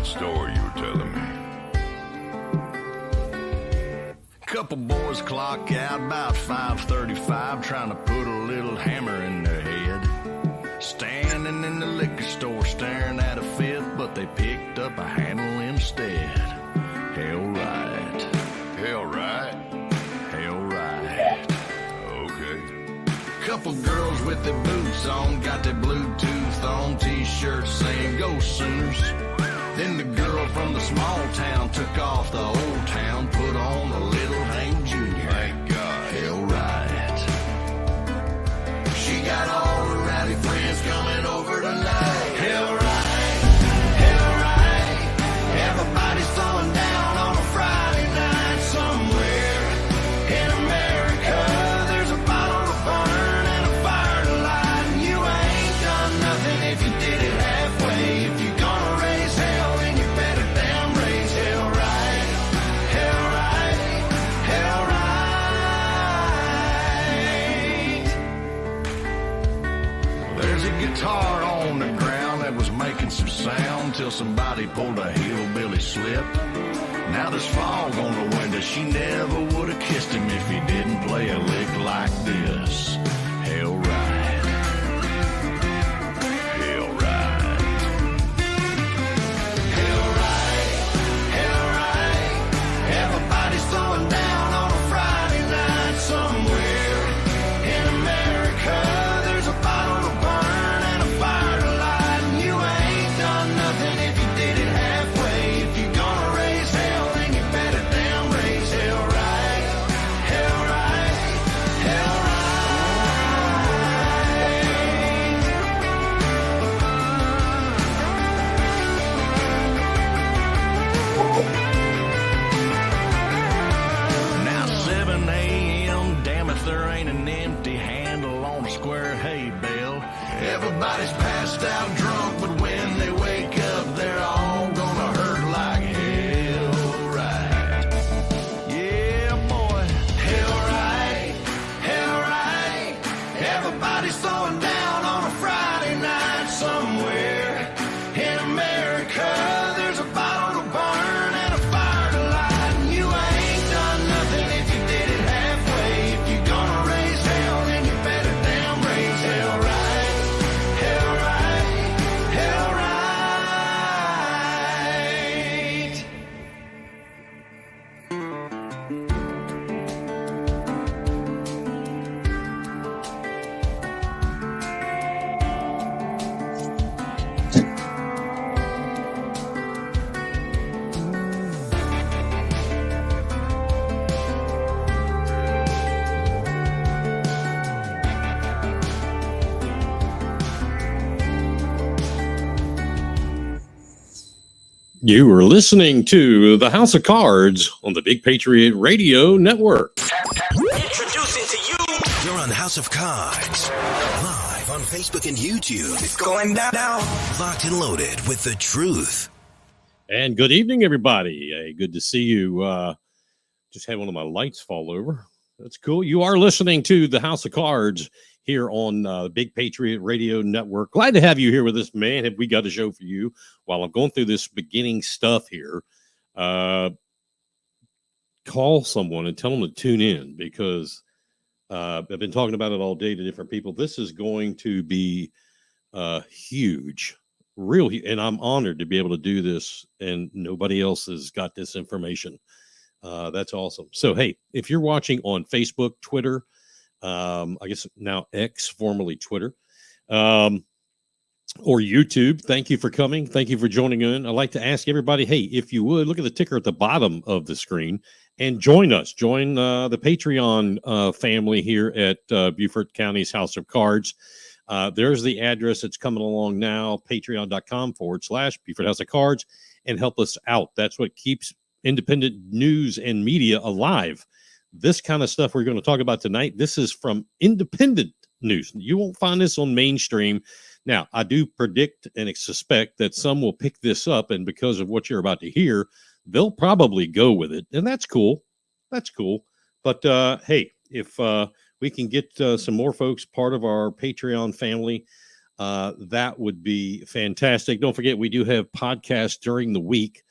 that story you were telling me. Couple boys clock out about 5:35, trying to put a little hammer in their head. Standing in the liquor store staring at a fifth, but they picked up a handle instead. Hell right. Hell right? Hell right. Okay. Couple girls with their boots on, got their Bluetooth on, t-shirts saying go Sooners. Then the girl from the small town took off the old town, put on a little Hank Jr. Thank God. Hell right. She got all her rowdy friends coming over tonight. Hell right. Hell right. Everybody's throwing down on a Friday night somewhere in America. There's a bottle to burn and a fire to light, and you ain't done nothing if you did it halfway. If you're gonna raise hell, then you better damn raise hell right. Hell right. Hell right. There's a guitar on the ground that was making some sound till somebody pulled a hillbilly slip. Now there's fog on the window. She never would have kissed him if he didn't play a lick like this. Hell right. Hell right. Hell right. Hell right. Everybody's throwing down on a Friday night somewhere in America. There's a bottle to burn and a fire to light, and you ain't done nothing if you did it halfway. If you're gonna raise hell, then you better damn raise hell right. Hell right. Hell right. Now 7 a.m., damn if there ain't an empty handle on a square hay bale. Everybody's passed out drunk, but when they wake up, they're all gonna hurt like hell right. Yeah, boy. Hell right. Hell right. Everybody's throwing down on a Friday night somewhere in America. There's a bottle to burn and a fire to light, and you ain't done nothing if you did it halfway. If you're gonna raise hell, then you better damn raise hell right. Hell right. Hell right. You are listening to the House of Cards on the Big Patriot Radio Network. Introducing to you. You're on House of Cards. Live on Facebook and YouTube. It's going down now. Locked and loaded with the truth. And good evening, everybody. Hey, good to see you. Just had one of my lights fall over. That's cool. You are listening to the House of Cards here on the Big Patriot Radio Network. Glad to have you here with us, man. Have we got a show for you while I'm going through this beginning stuff here? Call someone and tell them to tune in, because I've been talking about it all day to different people. This is going to be huge, real huge, and I'm honored to be able to do this, and nobody else has got this information. That's awesome. So, hey, if you're watching on Facebook, Twitter, I guess now X, formerly Twitter, or YouTube, thank you for coming. Thank you for joining in. I'd like to ask everybody, hey, if you would, look at the ticker at the bottom of the screen and join us. Join the Patreon family here at Beaufort County's House of Cards. There's the address that's coming along now, patreon.com/Beaufort House of Cards, and help us out. That's what keeps independent news and media alive. This kind of stuff we're going to talk about tonight, this is from independent news. You won't find this on mainstream. Now, I do predict and suspect that some will pick this up, and because of what you're about to hear, they'll probably go with it, and that's cool. That's cool. But, hey, if we can get some more folks part of our Patreon family, that would be fantastic. Don't forget, we do have podcasts during the week.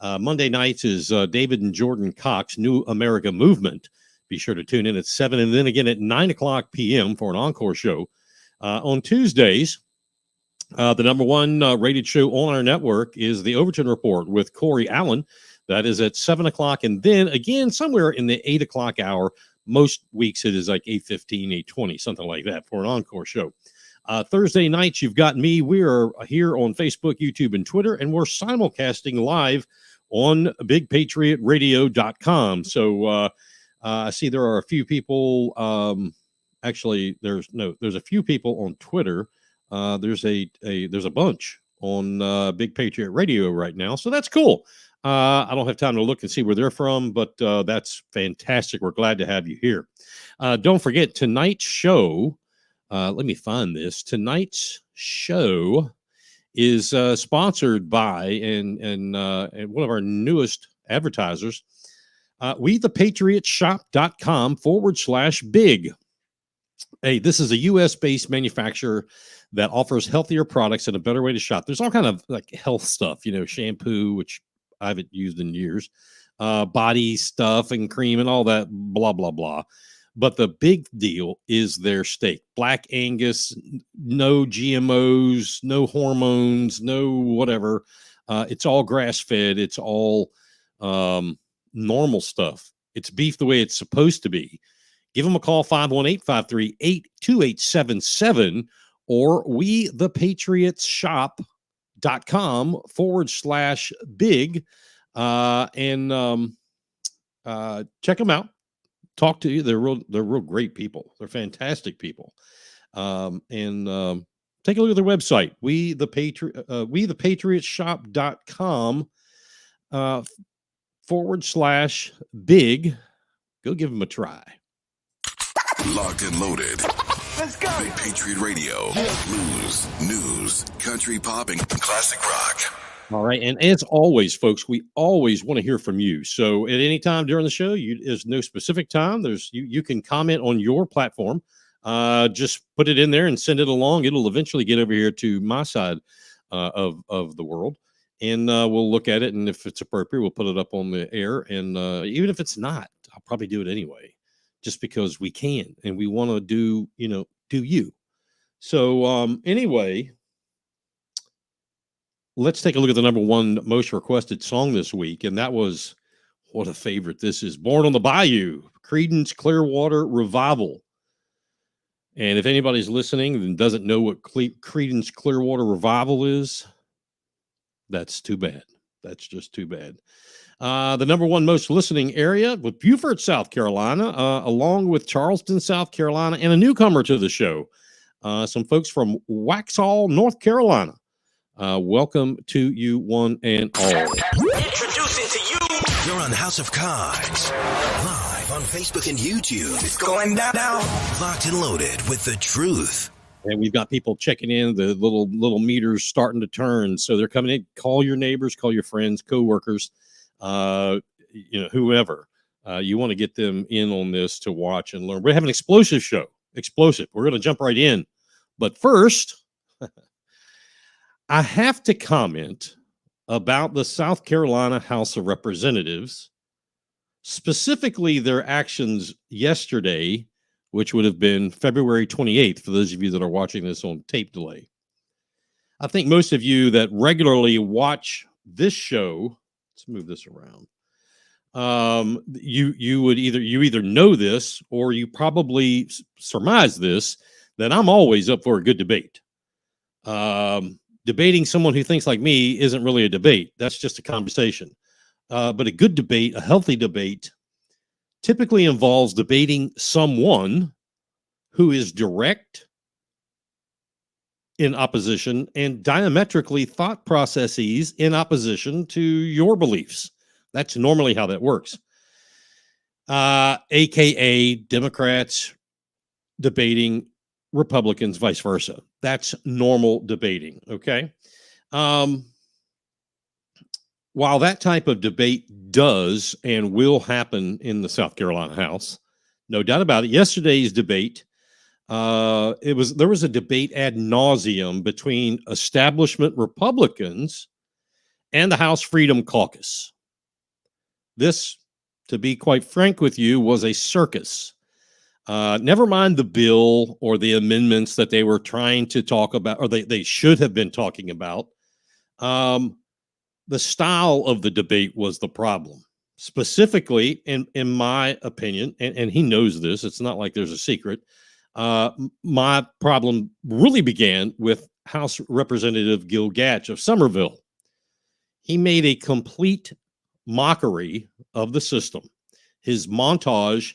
Monday nights is David and Jordan Cox, New America Movement. Be sure to tune in at 7 and then again at 9 o'clock p.m. for an encore show. On Tuesdays, the number one rated show on our network is the Overton Report with Corey Allen. That is at 7 o'clock. And then again, somewhere in the 8 o'clock hour, most weeks it is like 8:15, 8:20, something like that for an encore show. Thursday nights, you've got me. We are here on Facebook, YouTube, and Twitter, and we're simulcasting live on bigpatriotradio.com. So I see there are a few people. Actually, there's a few people on Twitter. There's a bunch on Big Patriot Radio right now, so that's cool. I don't have time to look and see where they're from, but that's fantastic. We're glad to have you here. Don't forget tonight's show. Let me find this. Tonight's show is sponsored by and one of our newest advertisers, WeThePatriotsShop.com/big. Hey, this is a U.S.-based manufacturer that offers healthier products and a better way to shop. There's all kind of like health stuff, shampoo, which I haven't used in years, body stuff and cream and all that, blah, blah, blah. But the big deal is their steak. Black Angus, no GMOs, no hormones, no whatever. It's all grass-fed. It's all normal stuff. It's beef the way it's supposed to be. Give them a call, 518-538-2877, or WeThePatriotsShop.com/big, and check them out. Talk to you. They're real great people. They're fantastic people. And take a look at their website, WeThePatriotsShop.com/big. Go give them a try. Locked and loaded. Let's go. Big Patriot Radio. Blues, news, country pop, and classic rock. All right. And as always, folks, we always want to hear from you. So at any time during the show, there's no specific time. You can comment on your platform. Just put it in there and send it along. It'll eventually get over here to my side of the world. And we'll look at it. And if it's appropriate, we'll put it up on the air. And even if it's not, I'll probably do it anyway, just because we can. And we want to do you. So anyway, let's take a look at the number one most requested song this week. And that was, what a favorite this is, Born on the Bayou, Creedence Clearwater Revival. And if anybody's listening and doesn't know what Creedence Clearwater Revival is, that's too bad. That's just too bad. The number one most listening area with Beaufort, South Carolina, along with Charleston, South Carolina, and a newcomer to the show, some folks from Waxhaw, North Carolina. Welcome to you, one and all. Introducing to you. You're on House of Cards. Live on Facebook and YouTube. It's going down. Locked and loaded with the truth. And we've got people checking in. The little meters starting to turn. So they're coming in. Call your neighbors, call your friends, coworkers, whoever. You want to get them in on this to watch and learn. We have an explosive show. Explosive. We're going to jump right in. But first, I have to comment about the South Carolina House of Representatives, specifically their actions yesterday, which would have been February 28th, for those of you that are watching this on tape delay. I think most of you that regularly watch this show, let's move this around. You either know this, or you probably surmise this, that I'm always up for a good debate. Debating someone who thinks like me isn't really a debate. That's just a conversation. But a good debate, a healthy debate, typically involves debating someone who is direct in opposition and diametrically thought processes in opposition to your beliefs. That's normally how that works. AKA Democrats debating Republicans, vice versa. That's normal debating, okay? While that type of debate does and will happen in the South Carolina House, no doubt about it, yesterday's debate There was a debate ad nauseum between establishment Republicans and the House Freedom Caucus. This, to be quite frank with you, was a circus. Never mind the bill or the amendments that they were trying to talk about, or they should have been talking about. The style of the debate was the problem. Specifically, in my opinion, and he knows this, it's not like there's a secret. My problem really began with House Representative Gil Gatch of Somerville. He made a complete mockery of the system. His montage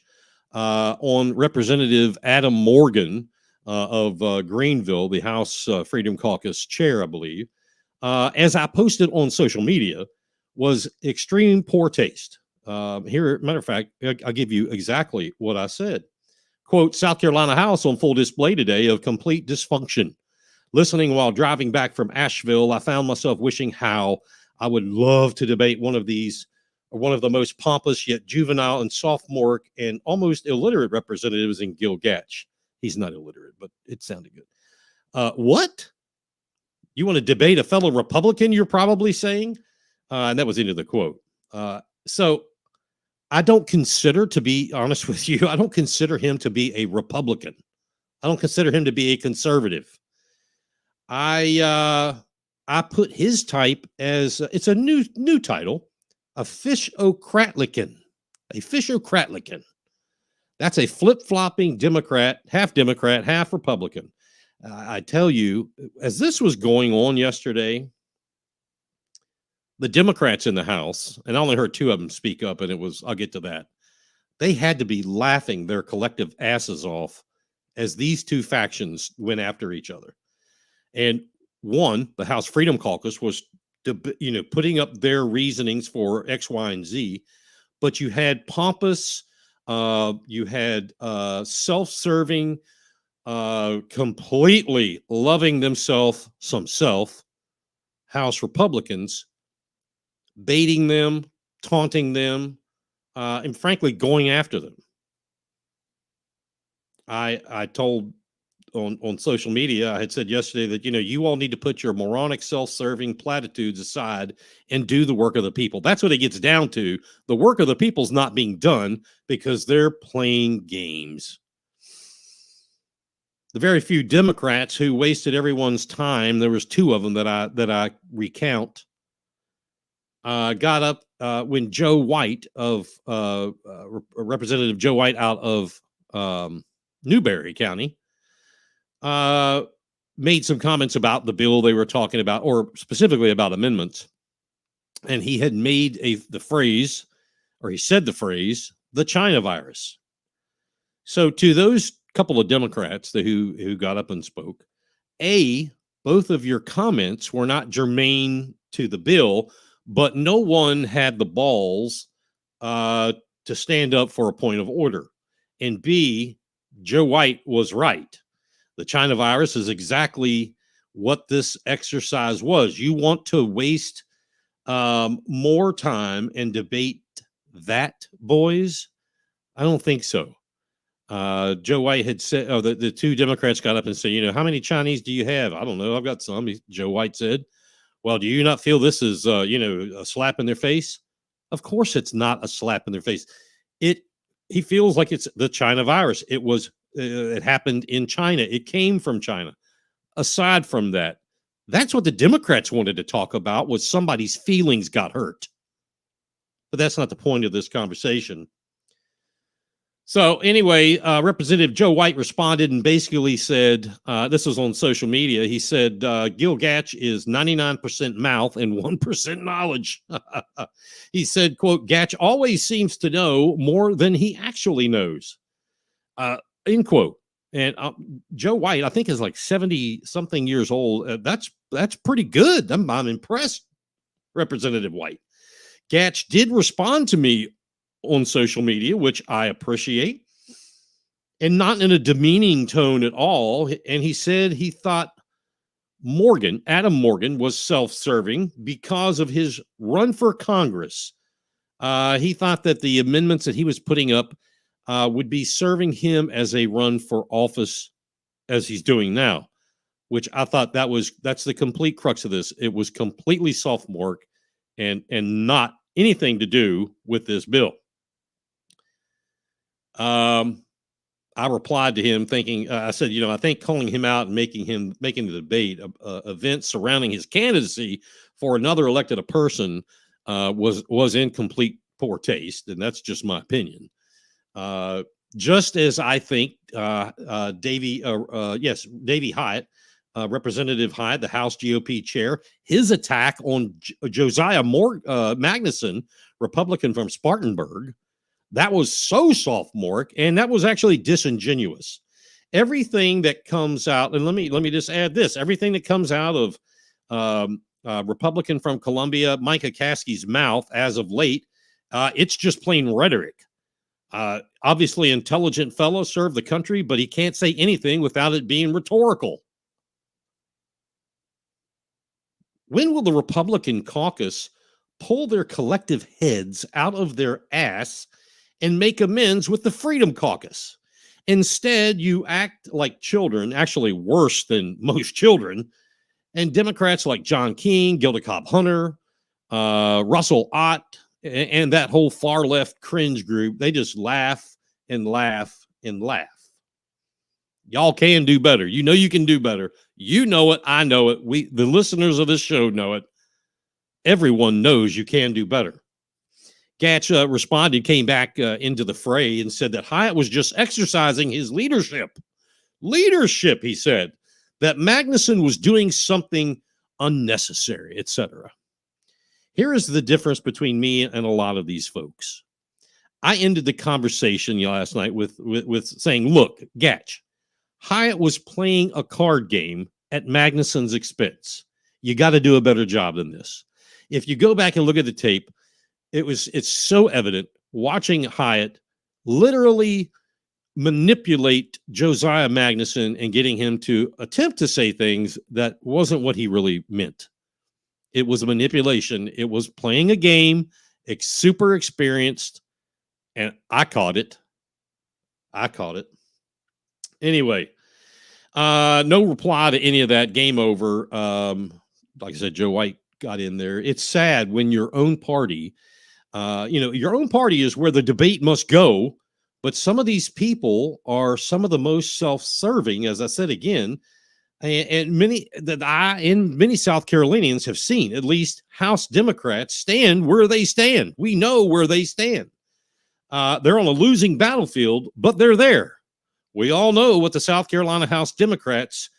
on Representative Adam Morgan of Greenville, the House Freedom Caucus chair, I believe, as I posted on social media, was extreme poor taste. Here, matter of fact, I'll give you exactly what I said. Quote, South Carolina House on full display today of complete dysfunction. Listening while driving back from Asheville, I found myself wishing how I would love to debate one of the most pompous yet juvenile and sophomoric and almost illiterate representatives in Gil Gatch. He's not illiterate, but it sounded good. What? You want to debate a fellow Republican, you're probably saying? And that was the end of the quote. So I don't consider, to be honest with you, I don't consider him to be a Republican. I don't consider him to be a conservative. I put his type as, it's a new title, a fish-o-cratlican. A fish-o-cratlican. That's a flip-flopping Democrat, half Republican. I tell you, as this was going on yesterday, the Democrats in the House, and I only heard two of them speak up, and I'll get to that. They had to be laughing their collective asses off as these two factions went after each other. And one, the House Freedom Caucus, was putting up their reasonings for X, Y, and Z, but you had pompous, you had self-serving, completely loving themselves some self House Republicans baiting them, taunting them, and frankly going after them. I told on social media, I had said yesterday that, you all need to put your moronic self-serving platitudes aside and do the work of the people. That's what it gets down to. The work of the people's not being done because they're playing games. The very few Democrats who wasted everyone's time, there was two of them that I recount, got up when Joe White of Representative Joe White out of Newberry County made some comments about the bill they were talking about, or specifically about amendments. And he had made he said the phrase, the China virus. So to those couple of Democrats who got up and spoke, both of your comments were not germane to the bill, but no one had the balls to stand up for a point of order. And B, Joe White was right. The China virus is exactly what this exercise was. You want to waste more time and debate that, boys? I don't think so. Joe White had said, the two Democrats got up and said, how many Chinese do you have? I don't know. I've got some. Joe White said, well, do you not feel this is, a slap in their face? Of course, it's not a slap in their face. He feels like it's the China virus. It happened in China. It came from China. Aside from that, that's what the Democrats wanted to talk about, was somebody's feelings got hurt. But that's not the point of this conversation. So anyway, Representative Joe White responded and basically said, this was on social media, he said, Gil Gatch is 99% mouth and 1% knowledge. He said, quote, Gatch always seems to know more than he actually knows, end quote. And Joe White, I think, is like 70-something years old. That's pretty good. I'm impressed, Representative White. Gatch did respond to me on social media, which I appreciate, and not in a demeaning tone at all. And he said he thought Adam Morgan, was self-serving because of his run for Congress. He thought that the amendments that he was putting up would be serving him as a run for office as he's doing now, which I thought that's the complete crux of this. It was completely sophomoric and not anything to do with this bill. I replied to him thinking, I said, I think calling him out and making the debate events surrounding his candidacy for another elected person was in complete poor taste, and that's just my opinion. Just as I think Davey Hyatt, Representative Hyatt, the House GOP chair, his attack on Josiah Magnuson, Republican from Spartanburg, that was so sophomoric, and that was actually disingenuous. Everything that comes out, and let me just add this: everything that comes out of Republican from Columbia, Micah Caskey's mouth as of late, it's just plain rhetoric. Obviously, intelligent fellow, served the country, but he can't say anything without it being rhetorical. When will the Republican caucus pull their collective heads out of their ass and make amends with the Freedom Caucus? Instead, you act like children, actually worse than most children, and Democrats like John King, Gilda Cobb Hunter, Russell Ott, and that whole far left cringe group, they just laugh and laugh and laugh. Y'all can do better. You can do better. You know it. I know it. The listeners of this show know it. Everyone knows you can do better. Gatch responded, came back into the fray and said that Hyatt was just exercising his leadership. Leadership, he said, that Magnuson was doing something unnecessary, etc. Here is the difference between me and a lot of these folks. I ended the conversation last night with saying, look, Gatch, Hyatt was playing a card game at Magnuson's expense. You got to do a better job than this. If you go back and look at the tape, it's so evident watching Hyatt literally manipulate Josiah Magnuson and getting him to attempt to say things that wasn't what he really meant. It was a manipulation. It was playing a game. It's super experienced, and I caught it. Anyway, no reply to any of that. Game over. Like I said, Joe White got in there. It's sad when your own party, your own party is where the debate must go. But some of these people are some of the most self-serving, as I said again, and many South Carolinians have seen, at least House Democrats stand where they stand. We know where they stand. They're on a losing battlefield, but they're there. We all know what the South Carolina House Democrats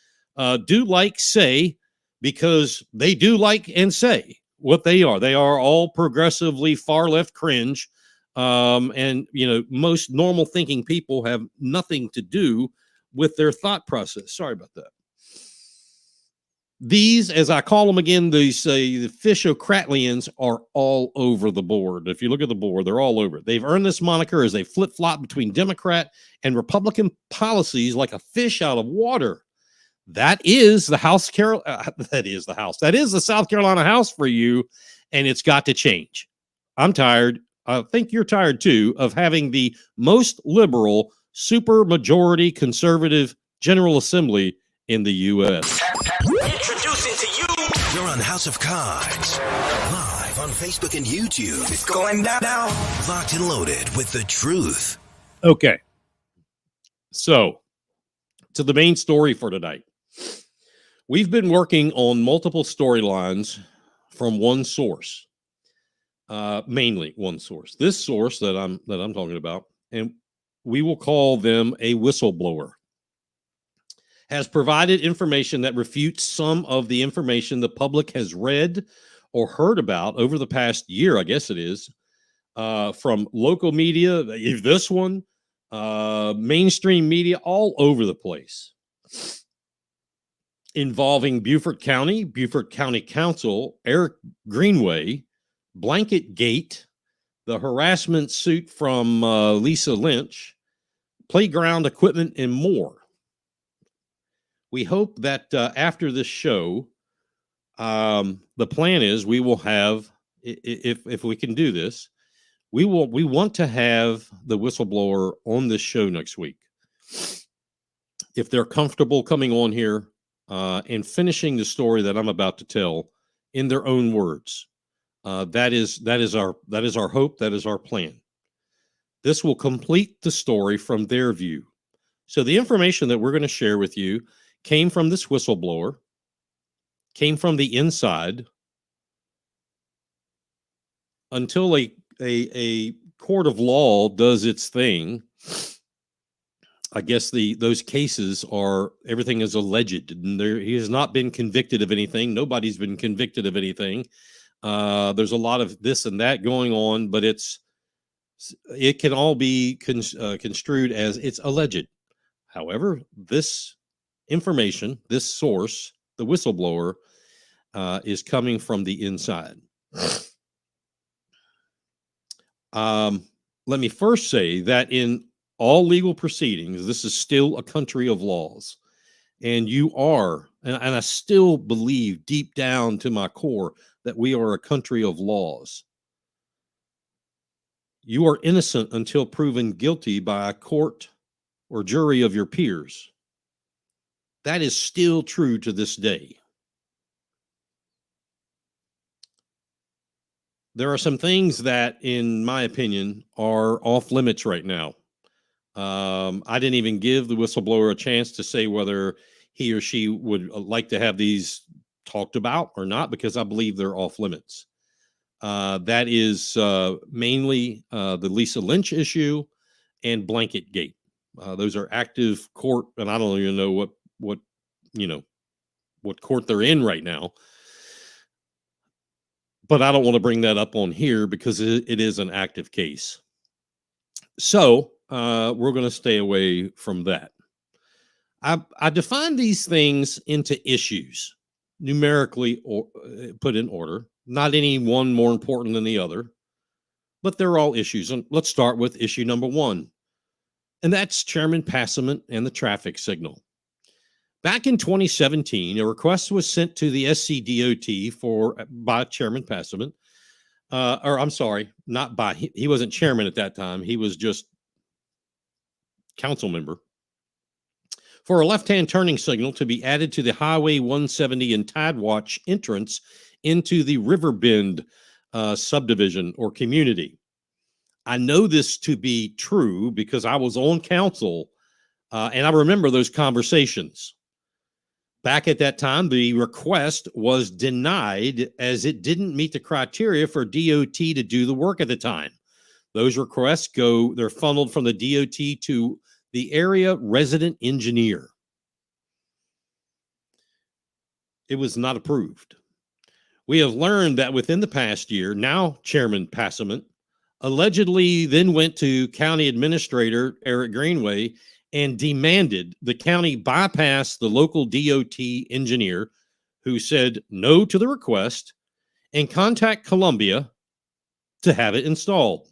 do like, say, because they do like and say what they are. They are all progressively far left cringe. And most normal thinking people have nothing to do with their thought process. Sorry about that. These, as I call them again, the Fishocratlians are all over the board. If you look at the board, they're all over. They've earned this moniker as they flip-flop between Democrat and Republican policies like a fish out of water. That is the That is the South Carolina House for you, and it's got to change. I'm tired. I think you're tired too of having the most liberal, super majority conservative General Assembly in the U.S. Introducing to you. You're on House of Cards, live on Facebook and YouTube. It's going down now. Locked and loaded with the truth. Okay. So, to the main story for tonight. We've been working on multiple storylines from one source. Mainly one source. This source that I'm talking about, and we will call them a whistleblower, has provided information that refutes some of the information the public has read or heard about over the past year, I guess it is, from local media, this one, mainstream media, all over the place, involving Beaufort County Council, Eric Greenway, Blanket Gate, the harassment suit from Lisa Lynch, playground equipment, and more. We hope that after this show, the plan is we will have, if we can do this, we want to have the whistleblower on this show next week. if they're comfortable coming on here and finishing the story that I'm about to tell in their own words. That is our hope. That is our plan. This will complete the story from their view. So the information that we're going to share with you came from this whistleblower, came from the inside, until a court of law does its thing. I guess those cases are, everything is alleged, and he has not been convicted of anything. Nobody's been convicted of anything. There's a lot of this and that going on, but it can all be construed as it's alleged. However, this information, this source, the whistleblower, is coming from the inside. Let me first say that in all legal proceedings, this is still a country of laws. And you are, and I still believe deep down to my core that we are a country of laws. You are innocent until proven guilty by a court or jury of your peers. That is still true to this day. There are some things that, in my opinion, are off limits right now. I didn't even give the whistleblower a chance to say whether he or she would like to have these talked about or not, because I believe they're off limits. That is mainly the Lisa Lynch issue and Blanket Gate. Those are active court, and I don't even know what court they're in right now. But I don't want to bring that up on here because it is an active case. So we're going to stay away from that. I define these things into issues, numerically or put in order. Not any one more important than the other, but they're all issues. And let's start with issue number one, and that's Chairman Passament and the traffic signal. Back in 2017, a request was sent to the SCDOT by Chairman Passament, or I'm sorry, not by, he wasn't chairman at that time. He was just council member, for a left-hand turning signal to be added to the Highway 170 and Tidewatch entrance into the Riverbend subdivision or community. I know this to be true because I was on council and I remember those conversations. Back at that time, the request was denied as it didn't meet the criteria for DOT to do the work at the time. Those requests they're funneled from the DOT to the area resident engineer. It was not approved. We have learned that within the past year, now Chairman Passament allegedly then went to County Administrator Eric Greenway and demanded the county bypass the local DOT engineer, who said no to the request, and contact Columbia to have it installed.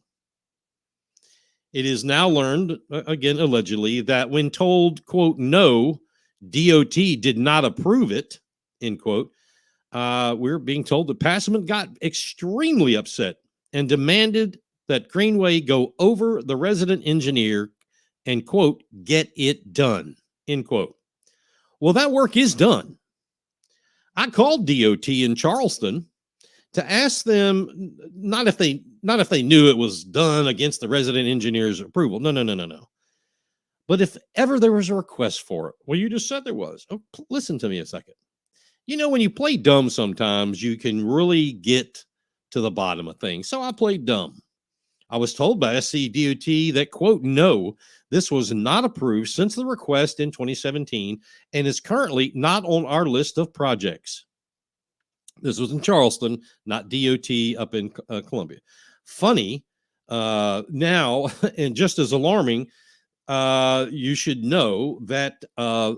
It is now learned, again allegedly, that when told, quote, no, DOT did not approve it, end quote, we're being told that Passament got extremely upset and demanded that Greenway go over the resident engineer and, quote, get it done, end quote. Well, that work is done. I called DOT in Charleston to ask them, not if they knew it was done against the resident engineer's approval. No. But if ever there was a request for it, well, you just said there was. Oh, listen to me a second. You know, when you play dumb, sometimes you can really get to the bottom of things. So I played dumb. I was told by SCDOT that, quote, no, this was not approved since the request in 2017 and is currently not on our list of projects. This was in Charleston, not DOT up in Columbia. Funny, now, and just as alarming, you should know that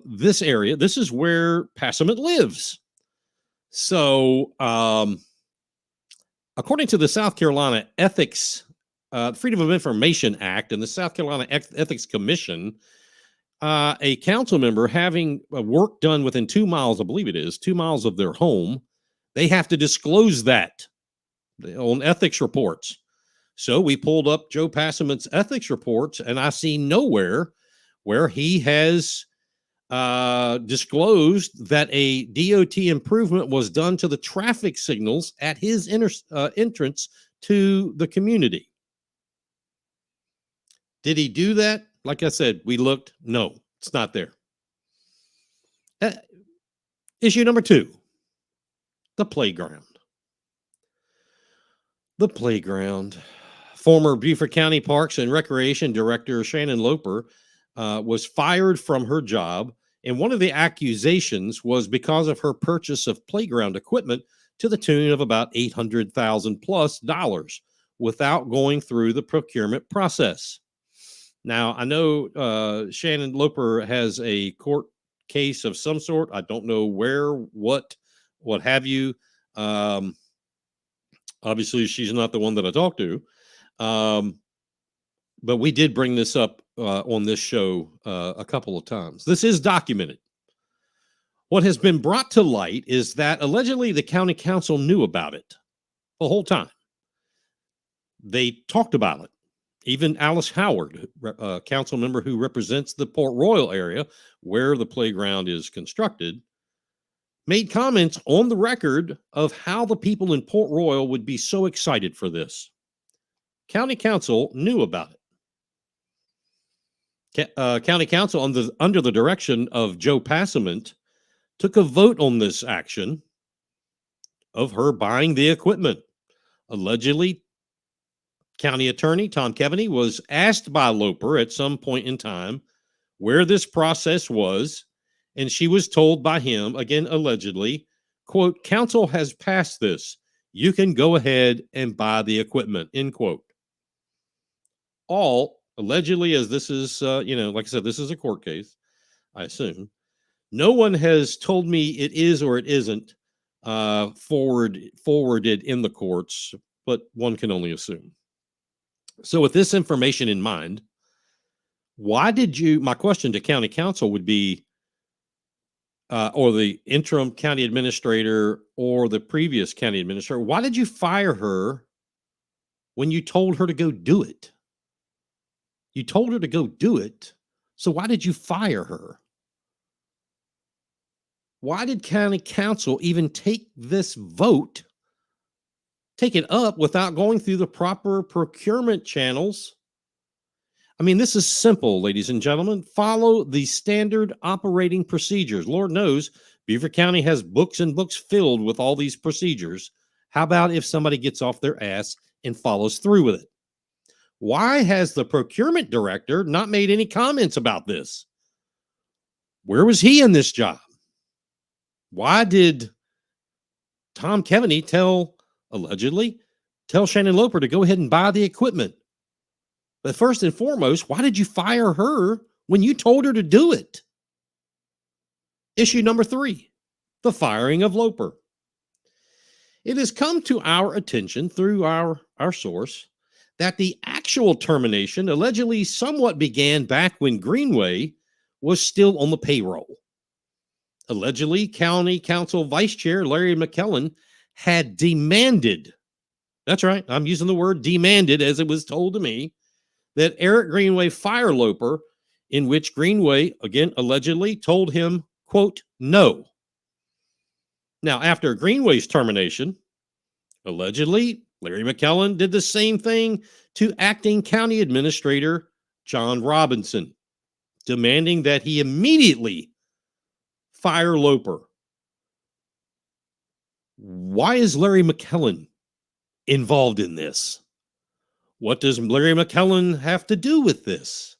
this area, this is where Passament lives. So, according to the South Carolina Freedom of Information Act and the South Carolina Ethics Commission, a council member having work done within 2 miles, I believe it is, 2 miles of their home, they have to disclose that on ethics reports. So we pulled up Joe Passament's ethics reports, and I see nowhere where he has disclosed that a DOT improvement was done to the traffic signals at his entrance to the community. Did he do that? Like I said, we looked. No, it's not there. Issue number 2, the playground. The playground. Former Beaufort County Parks and Recreation Director Shannon Loper was fired from her job, and one of the accusations was because of her purchase of playground equipment to the tune of about $800,000+ without going through the procurement process. Now, I know Shannon Loper has a court case of some sort. I don't know where, what have you. Obviously, she's not the one that I talked to. But we did bring this up on this show a couple of times. This is documented. What has been brought to light is that allegedly the county council knew about it the whole time. They talked about it. Even Alice Howard, a council member who represents the Port Royal area where the playground is constructed, made comments on the record of how the people in Port Royal would be so excited for this. County council knew about it. County council, under the direction of Joe Passament, took a vote on this action of her buying the equipment. Allegedly, County Attorney Tom Keveney was asked by Loper at some point in time where this process was, and she was told by him, again allegedly, quote, "Council has passed this. You can go ahead and buy the equipment," end quote. All allegedly, as this is, like I said, this is a court case, I assume. No one has told me it is or it isn't forwarded in the courts, but one can only assume. So with this information in mind, my question to county council would be, or the interim county administrator or the previous county administrator, why did you fire her when you told her to go do it? You told her to go do it. So why did you fire her? Why did county council even take this vote, take it up without going through the proper procurement channels? I mean, this is simple, ladies and gentlemen. Follow the standard operating procedures. Lord knows, Beaufort County has books and books filled with all these procedures. How about if somebody gets off their ass and follows through with it? Why has the procurement director not made any comments about this? Where was he in this job? Why did Tom Keveney allegedly tell Shannon Loper to go ahead and buy the equipment? But first and foremost, why did you fire her when you told her to do it? Issue number 3, the firing of Loper. It has come to our attention through our source that the actual termination allegedly somewhat began back when Greenway was still on the payroll. Allegedly, County Council Vice Chair Larry McKellen had demanded, that's right, I'm using the word demanded as it was told to me, that Eric Greenway fire Loper, in which Greenway, again, allegedly told him, quote, no. Now, after Greenway's termination, allegedly, Larry McKellen did the same thing to acting county administrator John Robinson, demanding that he immediately fire Loper. Why is Larry McKellen involved in this? What does Larry McKellen have to do with this?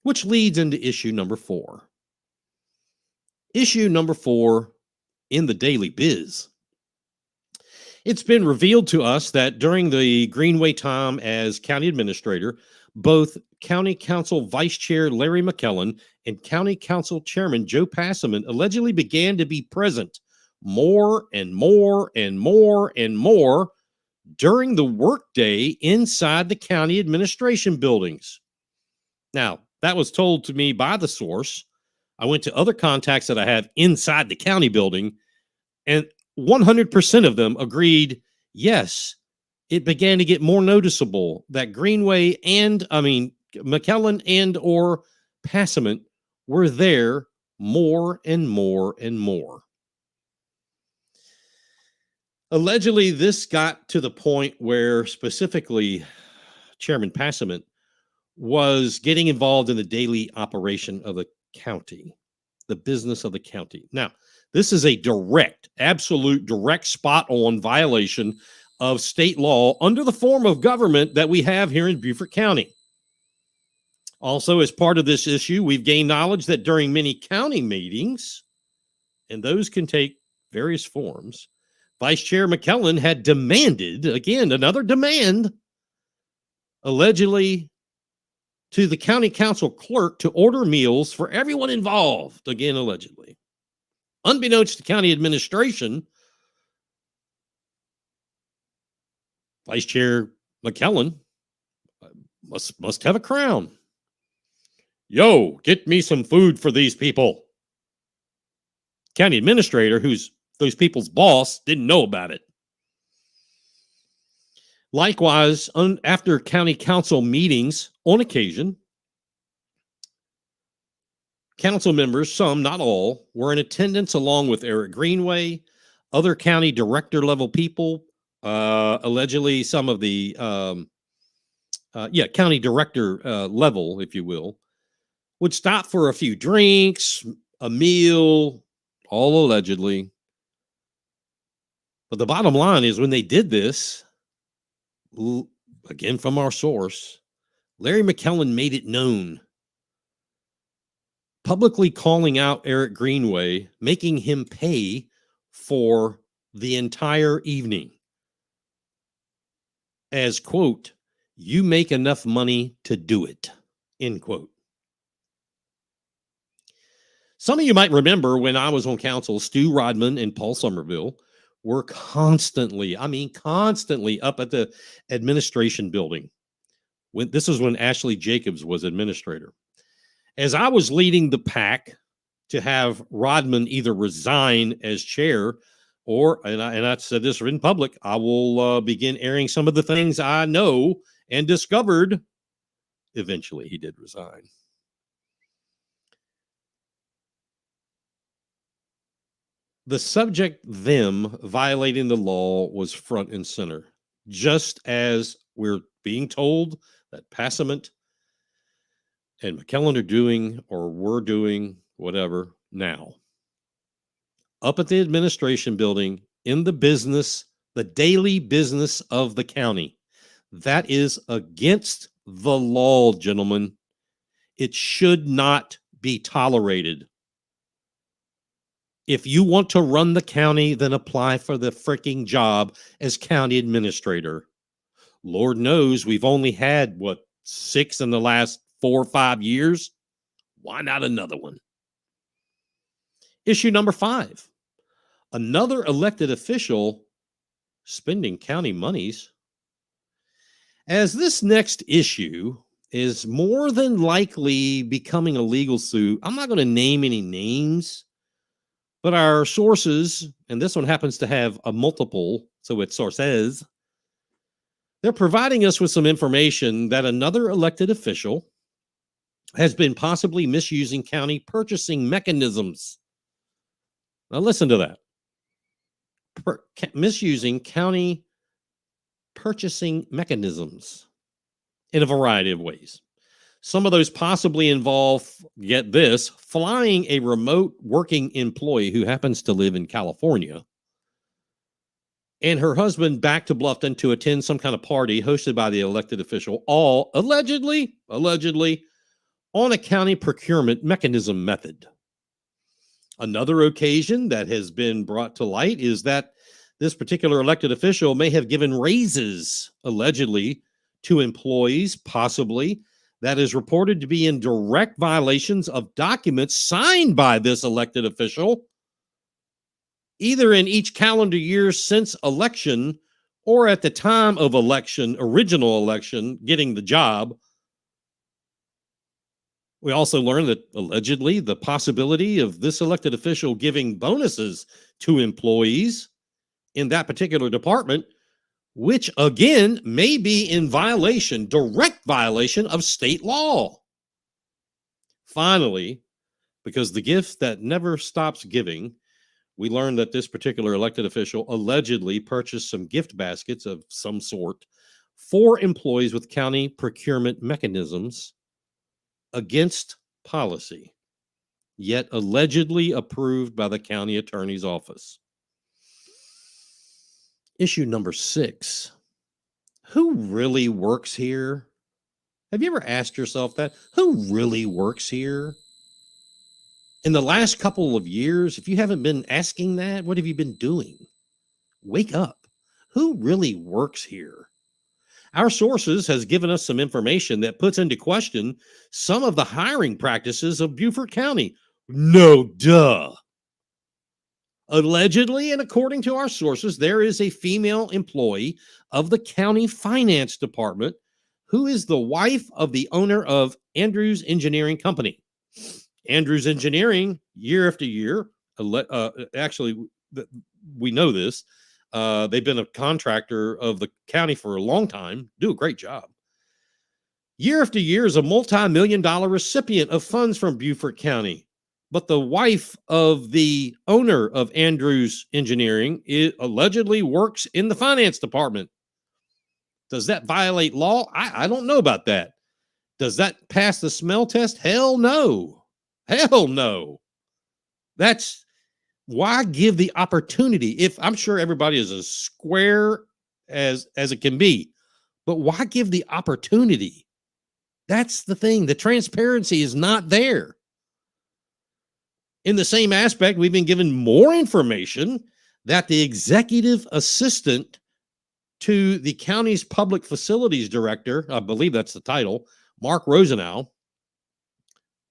Which leads into issue number 4. Issue number 4 in the Daily Biz. It's been revealed to us that during the Greenway time as county administrator, both County Council Vice Chair Larry McKellen and County Council Chairman Joe Passament allegedly began to be present more and more and more and more during the workday inside the county administration buildings. Now, that was told to me by the source. I went to other contacts that I have inside the county building, and 100% of them agreed, yes, it began to get more noticeable that McKellen and or Passament were there more and more and more. Allegedly, this got to the point where specifically Chairman Passament was getting involved in the daily operation of the county, the business of the county. Now, this is a absolute direct spot-on violation of state law under the form of government that we have here in Beaufort County. Also, as part of this issue, we've gained knowledge that during many county meetings, and those can take various forms, Vice Chair McKellen had demanded, again, another demand, allegedly to the county council clerk to order meals for everyone involved, again, allegedly. Unbeknownst to county administration, Vice Chair McKellen must have a crown. Yo, get me some food for these people. County administrator, who's those people's boss, didn't know about it. Likewise, after county council meetings, on occasion, council members, some, not all, were in attendance along with Eric Greenway, other county director level people, allegedly some of the, county director level, if you will, would stop for a few drinks, a meal, all allegedly. But the bottom line is when they did this, again from our source, Larry McKellen made it known, publicly calling out Eric Greenway, making him pay for the entire evening. As, quote, you make enough money to do it, end quote. Some of you might remember when I was on council, Stu Rodman and Paul Somerville were constantly up at the administration building. This is when Ashley Jacobs was administrator. As I was leading the pack to have Rodman either resign as chair or, and I said this in public, I will begin airing some of the things I know and discovered. Eventually, he did resign. The subject, them violating the law, was front and center, just as we're being told that Passament and McKellen are doing, or were doing, whatever, now. Up at the administration building, in the business, the daily business of the county. That is against the law, gentlemen. It should not be tolerated. If you want to run the county, then apply for the freaking job as county administrator. Lord knows we've only had, 6 in the last 4 or 5 years? Why not another one? Issue number 5. Another elected official spending county monies. As this next issue is more than likely becoming a legal suit, I'm not going to name any names, but our sources, and this one happens to have a multiple, so it's sources, they're providing us with some information that another elected official has been possibly misusing county purchasing mechanisms. Now listen to that. Misusing county purchasing mechanisms in a variety of ways. Some of those possibly involve, get this, flying a remote working employee who happens to live in California and her husband back to Bluffton to attend some kind of party hosted by the elected official, all allegedly on a county procurement mechanism method. Another occasion that has been brought to light is that this particular elected official may have given raises, allegedly, to employees, possibly, that is reported to be in direct violations of documents signed by this elected official, either in each calendar year since election or at the time of election, original election, getting the job. We also learned that allegedly the possibility of this elected official giving bonuses to employees in that particular department, which again may be in violation, direct violation of state law. Finally, because the gift that never stops giving, we learned that this particular elected official allegedly purchased some gift baskets of some sort for employees with county procurement mechanisms against policy, yet allegedly approved by the county attorney's office. Issue number 6. Who really works here? Have you ever asked yourself that? Who really works here? In the last couple of years, if you haven't been asking that, what have you been doing? Wake up. Who really works here? Our sources has given us some information that puts into question some of the hiring practices of Beaufort County. No duh. Allegedly, and according to our sources, there is a female employee of the county finance department who is the wife of the owner of Andrews Engineering Company. Andrews Engineering, year after year, actually, we know this. They've been a contractor of the county for a long time, do a great job. Year after year is a multi-million-dollar recipient of funds from Beaufort County. But the wife of the owner of Andrews Engineering allegedly works in the finance department. Does that violate law? I don't know about that. Does that pass the smell test? Hell no. Hell no. That's why give the opportunity. If I'm sure everybody is as square as it can be, but why give the opportunity? That's the thing. The transparency is not there. In the same aspect, we've been given more information that the executive assistant to the county's public facilities director, I believe that's the title, Mark Rosenau,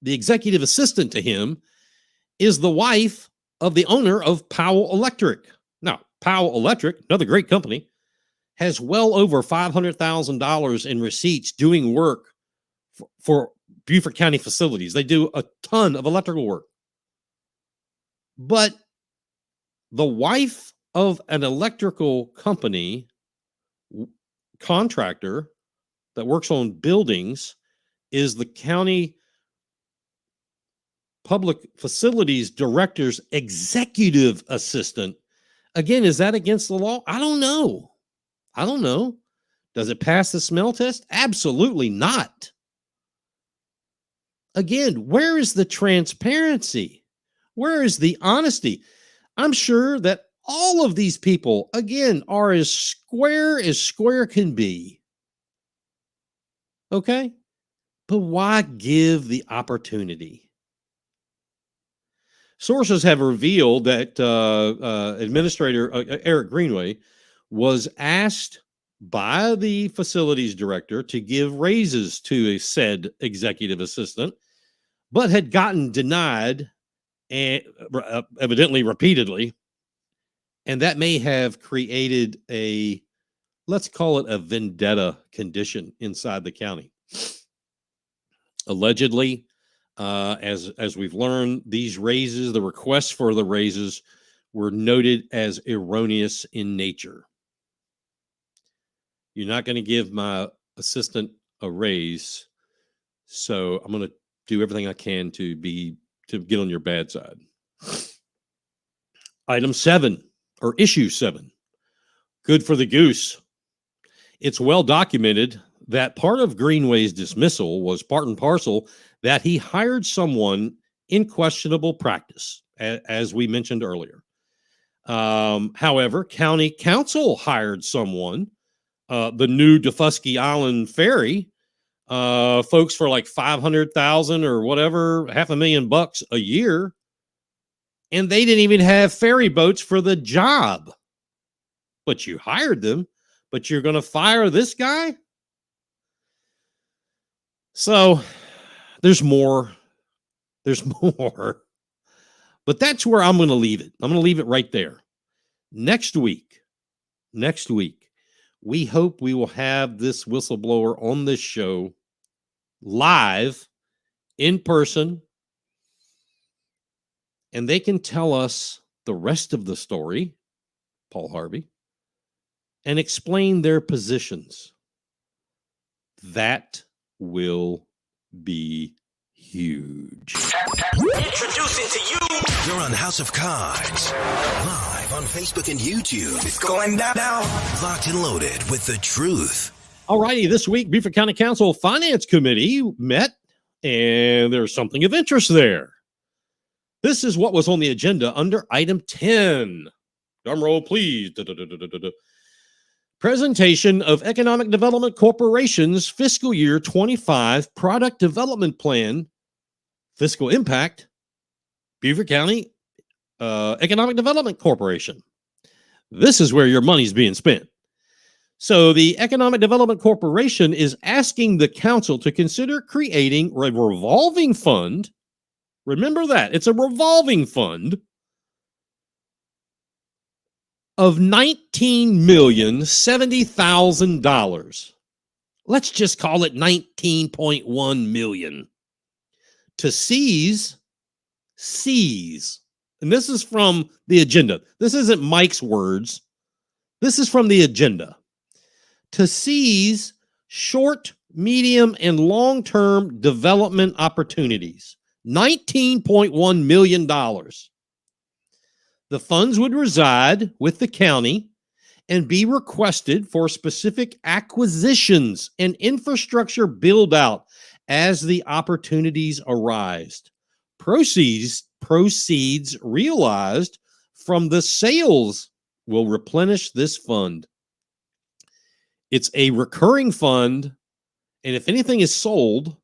the executive assistant to him is the wife of the owner of Powell Electric. Now, Powell Electric, another great company, has well over $500,000 in receipts doing work for Beaufort County facilities. They do a ton of electrical work. But the wife of an electrical company contractor that works on buildings is the county public facilities director's executive assistant. Again, is that against the law? I don't know. Does it pass the smell test? Absolutely not. Again, where is the transparency? Where is the honesty? I'm sure that all of these people, again, are as square can be. Okay? But why give the opportunity? Sources have revealed that Administrator Eric Greenway was asked by the facilities director to give raises to a said executive assistant, but had gotten denied, and evidently repeatedly, and that may have created let's call it a vendetta condition inside the county. Allegedly, as we've learned, these raises, the requests for the raises, were noted as erroneous in nature. You're not going to give my assistant a raise, so I'm going to do everything I can to get on your bad side. Item 7, or issue 7, good for the goose. It's well documented that part of Greenway's dismissal was part and parcel that he hired someone in questionable practice, as we mentioned earlier. However, county council hired someone, the new Defusky Island Ferry, folks for like $500,000 or whatever, $500,000 a year, and they didn't even have ferry boats for the job. But you hired them, but you're going to fire this guy? So there's more. There's more. But that's where I'm going to leave it. I'm going to leave it right there. Next week, we hope we will have this whistleblower on this show live in person, and they can tell us the rest of the story, Paul Harvey, and explain their positions. That will be huge. Introducing to you. You're on House of Cards. Live on Facebook and YouTube. It's going down now. Locked and loaded with the truth. All righty, this week, Beaufort County Council Finance Committee met, and there's something of interest there. This is what was on the agenda under item 10. Drum roll, please. Presentation of Economic Development Corporation's fiscal year 25 product development plan, fiscal impact, Beaufort County Economic Development Corporation. This is where your money's being spent. So the Economic Development Corporation is asking the council to consider creating a revolving fund. Remember that. It's a revolving fund of $19,070,000. Let's just call it $19.1 million. To seize, and this is from the agenda. This isn't Mike's words. This is from the agenda. To seize short, medium, and long-term development opportunities. $19.1 million. The funds would reside with the county and be requested for specific acquisitions and infrastructure build-out as the opportunities arise. Proceeds realized from the sales will replenish this fund. It's a recurring fund, and if anything is sold,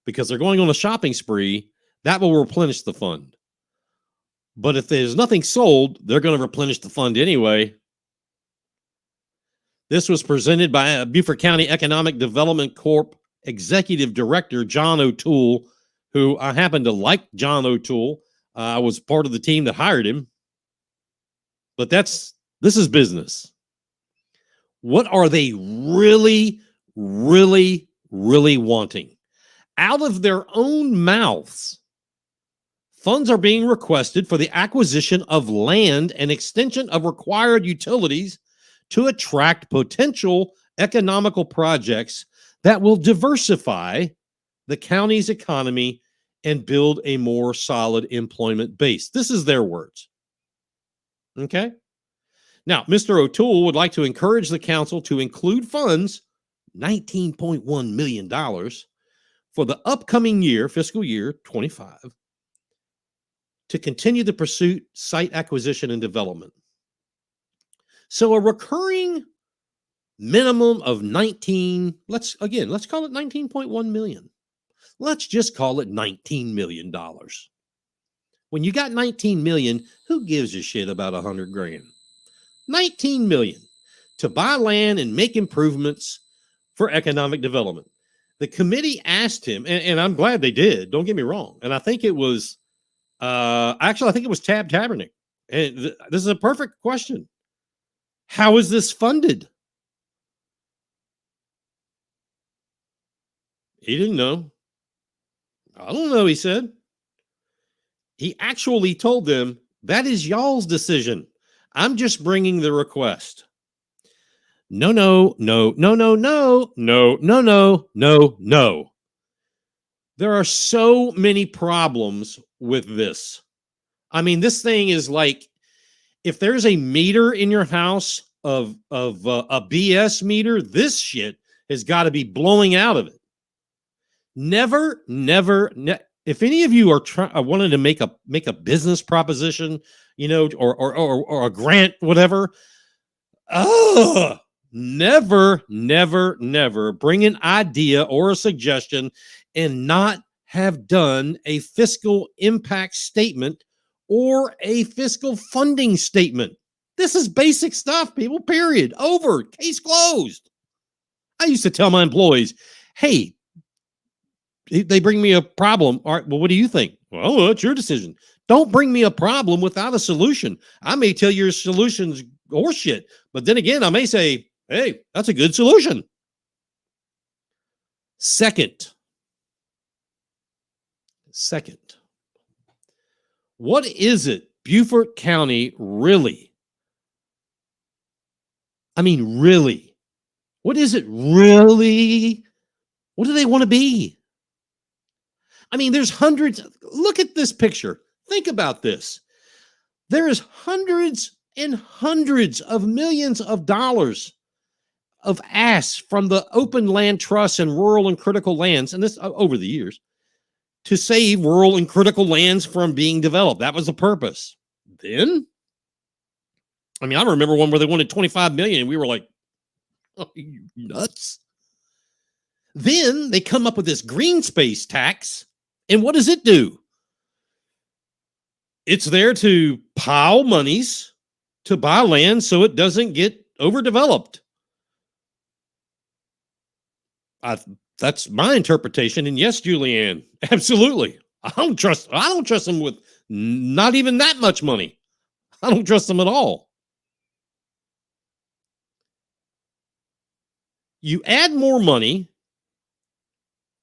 because they're going on a shopping spree, that will replenish the fund. But if there's nothing sold, they're going to replenish the fund anyway. This was presented by Beaufort County Economic Development Corp Executive Director John O'Toole, who I happen to like John O'Toole. I was part of the team that hired him. But this is business. What are they really, really, really wanting? Out of their own mouths, funds are being requested for the acquisition of land and extension of required utilities to attract potential economical projects that will diversify the county's economy and build a more solid employment base. This is their words. Okay? Now, Mr. O'Toole would like to encourage the council to include funds, $19.1 million, for the upcoming year, fiscal year 25, to continue the pursuit, site acquisition, and development. So a recurring minimum of let's call it 19.1 million. Let's just call it $19 million. When you got 19 million, who gives a shit about 100 grand? 19 million to buy land and make improvements for economic development. The committee asked him, and I'm glad they did, don't get me wrong. And I think it was, I think it was Tab Tabernick. And this is a perfect question. How is this funded? He didn't know. I don't know, he said. He actually told them, that is y'all's decision. I'm just bringing the request. No. There are so many problems with this. I mean, this thing is like, if there's a meter in your house of a BS meter, this shit has got to be blowing out of it. Never. If any of you are wanting to make a business proposition, or a grant, whatever, never bring an idea or a suggestion and not have done a fiscal impact statement or a fiscal funding statement. This is basic stuff, people, period. Over. Case closed. I used to tell my employees, hey, they bring me a problem. All right, well, what do you think? Well, it's your decision. Don't bring me a problem without a solution. I may tell your solution's horseshit, but then again, I may say, hey, that's a good solution. Second, what is it Beaufort County really? I mean, really? What is it really? What do they want to be? I mean, there's hundreds. Look at this picture. Think about this. There is hundreds and hundreds of millions of dollars of ask from the open land trusts and rural and critical lands, and this over the years, to save rural and critical lands from being developed. That was the purpose. Then, I mean, I remember one where they wanted 25 million, and we were like, "Are you nuts?" Then they come up with this green space tax, and what does it do? It's there to pile monies to buy land so it doesn't get overdeveloped. That's my interpretation. And yes, Julianne, absolutely. I don't trust them with not even that much money. I don't trust them at all. You add more money.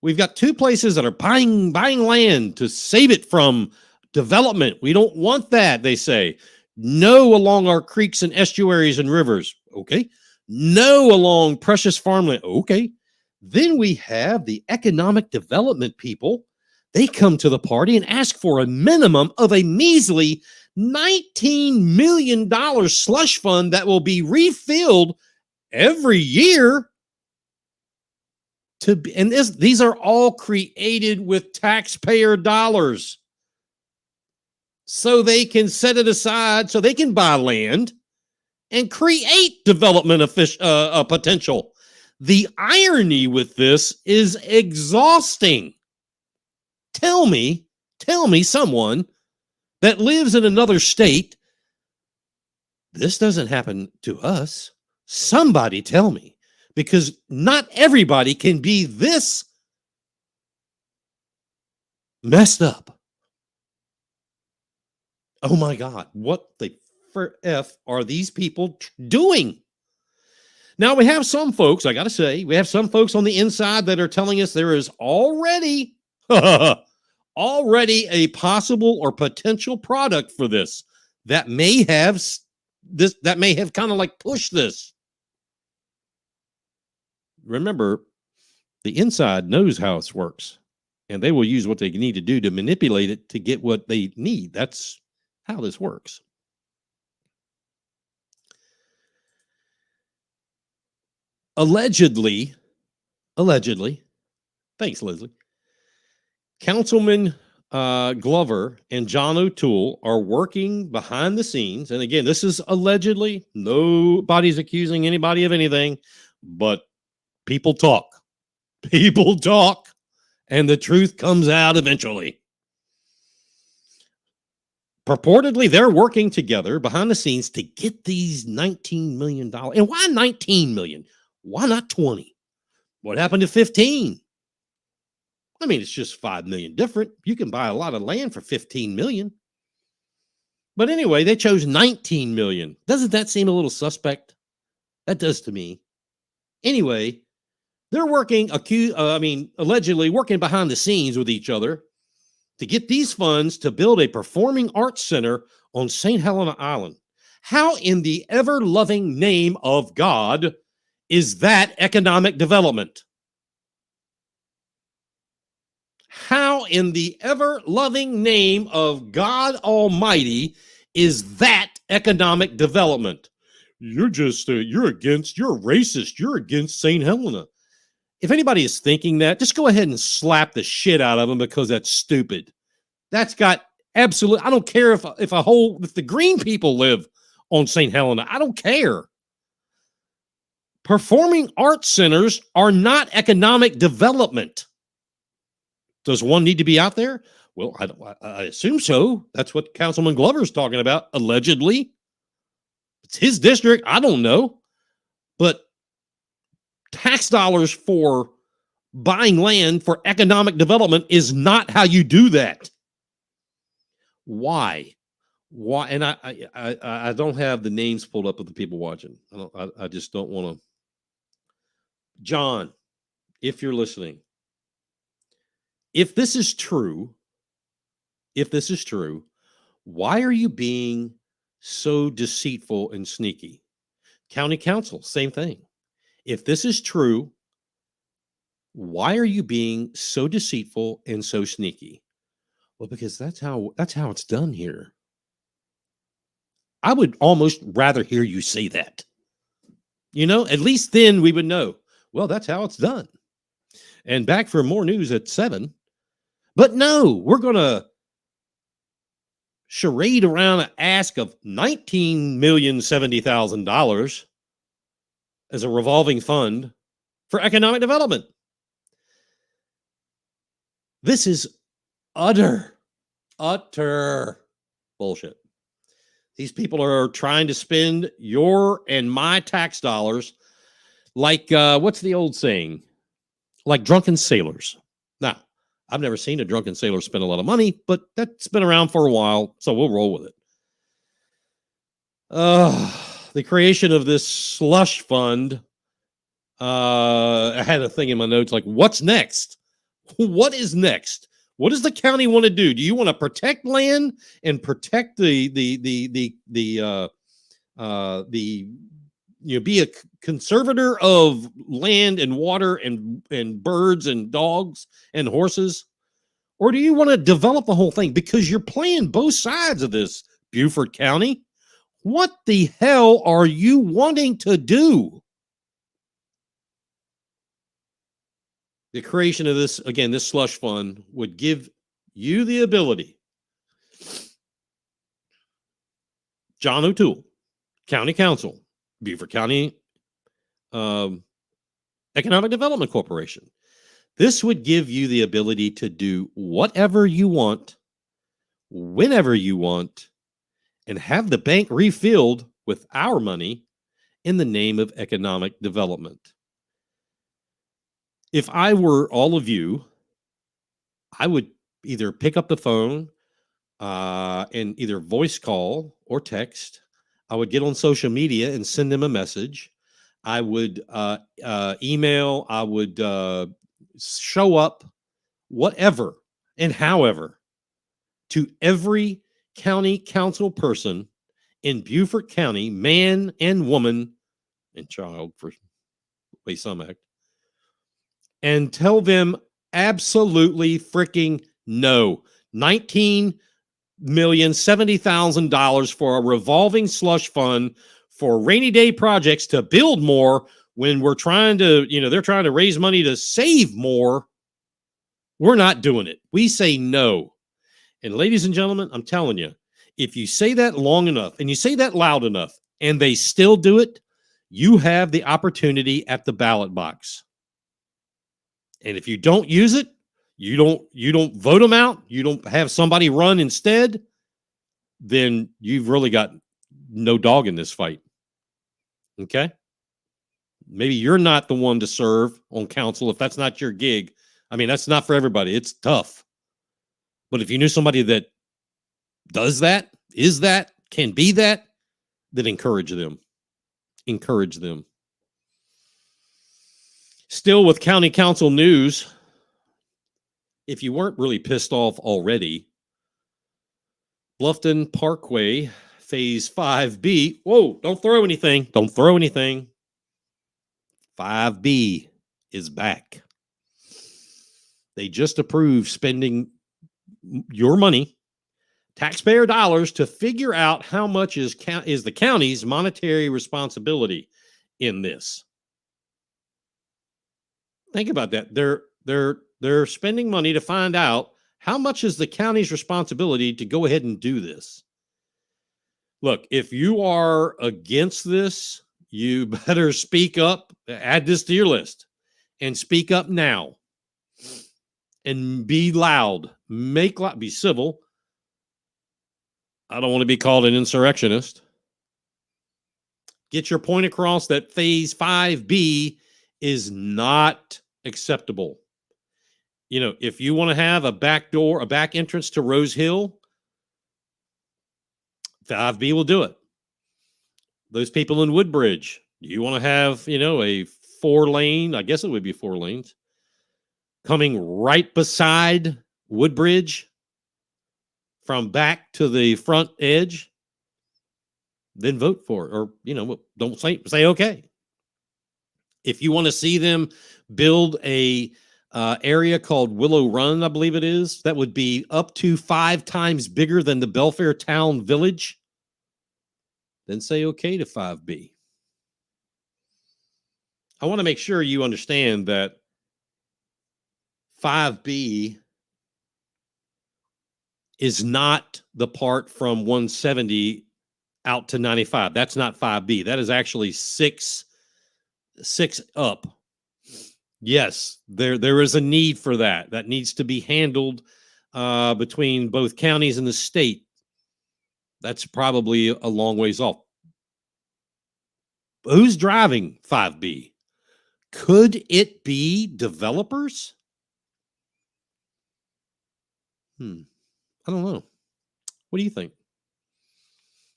We've got two places that are buying land to save it from development. We don't want that, they say. No along our creeks and estuaries and rivers. Okay. No along precious farmland. Okay. Then we have the economic development people. They come to the party and ask for a minimum of a measly $19 million slush fund that will be refilled every year. These are all created with taxpayer dollars. So they can set it aside, so they can buy land and create development potential. The irony with this is exhausting. Tell me someone that lives in another state, this doesn't happen to us. Somebody tell me, because not everybody can be this messed up. Oh my God, what the F are these people doing? Now, we have some folks, I got to say, we have some folks on the inside that are telling us there is already a possible or potential product for this that may have kind of like pushed this. Remember, the inside knows how this works, and they will use what they need to do to manipulate it to get what they need. That's how this works. Allegedly, thanks, Leslie, Councilman Glover and John O'Toole are working behind the scenes. And again, this is allegedly. Nobody's accusing anybody of anything, but people talk. People talk, and the truth comes out eventually. Purportedly, they're working together behind the scenes to get these $19 million. And why 19 million? Why not 20? What happened to 15? I mean, it's just 5 million different. You can buy a lot of land for 15 million. But anyway, they chose 19 million. Doesn't that seem a little suspect? That does to me. Anyway, they're allegedly working behind the scenes with each other to get these funds to build a performing arts center on St. Helena Island. How in the ever-loving name of God is that economic development? How in the ever-loving name of God Almighty is that economic development? You're racist. You're against St. Helena. If anybody is thinking that, just go ahead and slap the shit out of them, because that's stupid. That's got absolute. I don't care if the green people live on St. Helena. I don't care. Performing arts centers are not economic development. Does one need to be out there? Well, I assume so. That's what Councilman Glover's talking about, allegedly. It's his district. I don't know. But tax dollars for buying land for economic development is not how you do that. Why? And I don't have the names pulled up of the people watching. I just don't want to. John, if you're listening, if this is true, why are you being so deceitful and sneaky? County council, same thing. If this is true, Why are you being so deceitful and so sneaky? Well, because that's how it's done here. I would almost rather hear you say that. At least then we would know. Well, that's how it's done. And back for more news at 7. But no, we're going to charade around an ask of $19,070,000 as a revolving fund for economic development. This is utter bullshit. These people are trying to spend your and my tax dollars like, what's the old saying? Like drunken sailors. Now, I've never seen a drunken sailor spend a lot of money, but that's been around for a while, so we'll roll with it. The creation of this slush fund. I had a thing in my notes like, what's next? What is next? What does the county want to do? Do you want to protect land and protect be a conservator of land and water and birds and dogs and horses? Or do you want to develop the whole thing? Because you're playing both sides of this, Beaufort County. What the hell are you wanting to do? The creation of this slush fund would give you the ability. John O'Toole, County Council, Beaufort County Economic Development Corporation. This would give you the ability to do whatever you want, whenever you want, and have the bank refilled with our money in the name of economic development. If I were all of you, I would either pick up the phone and either voice call or text. I would get on social media and send them a message. I would email. I would show up, whatever and however, to every county council person in Beaufort County, man and woman and child, for the way some act, and tell them absolutely freaking no. $19,070,000 for a revolving slush fund for rainy day projects to build more when we're trying to, they're trying to raise money to save more. We're not doing it. We say no. And ladies and gentlemen, I'm telling you, if you say that long enough and you say that loud enough and they still do it, you have the opportunity at the ballot box. And if you don't use it, you don't vote them out, you don't have somebody run instead, then you've really got no dog in this fight. Okay? Maybe you're not the one to serve on council if that's not your gig. I mean, that's not for everybody. It's tough. But if you knew somebody that does that, is that, can be that, then encourage them. Encourage them. Still with county council news, if you weren't really pissed off already, Bluffton Parkway Phase 5B. Whoa, don't throw anything. Don't throw anything. 5B is back. They just approved spending your money, taxpayer dollars, to figure out how much is the county's monetary responsibility in this. Think about that. They're spending money to find out how much is the county's responsibility to go ahead and do this. Look, if you are against this, you better speak up, add this to your list, and speak up now. And be loud, be civil. I don't want to be called an insurrectionist. Get your point across that Phase 5B is not acceptable. If you want to have a back door, a back entrance to Rose Hill, 5B will do it. Those people in Woodbridge, you want to have, a 4-lane, I guess it would be 4 lanes, coming right beside Woodbridge from back to the front edge, then vote for it. Or, don't say okay. If you want to see them build a area called Willow Run, I believe it is, that would be up to 5 times bigger than the Belfair Town Village, then say okay to 5B. I want to make sure you understand that 5B is not the part from 170 out to 95. That's not 5B. That is actually 6 up. Yes, there is a need for that. That needs to be handled between both counties and the state. That's probably a long ways off. Who's driving 5B? Could it be developers? I don't know. What do you think?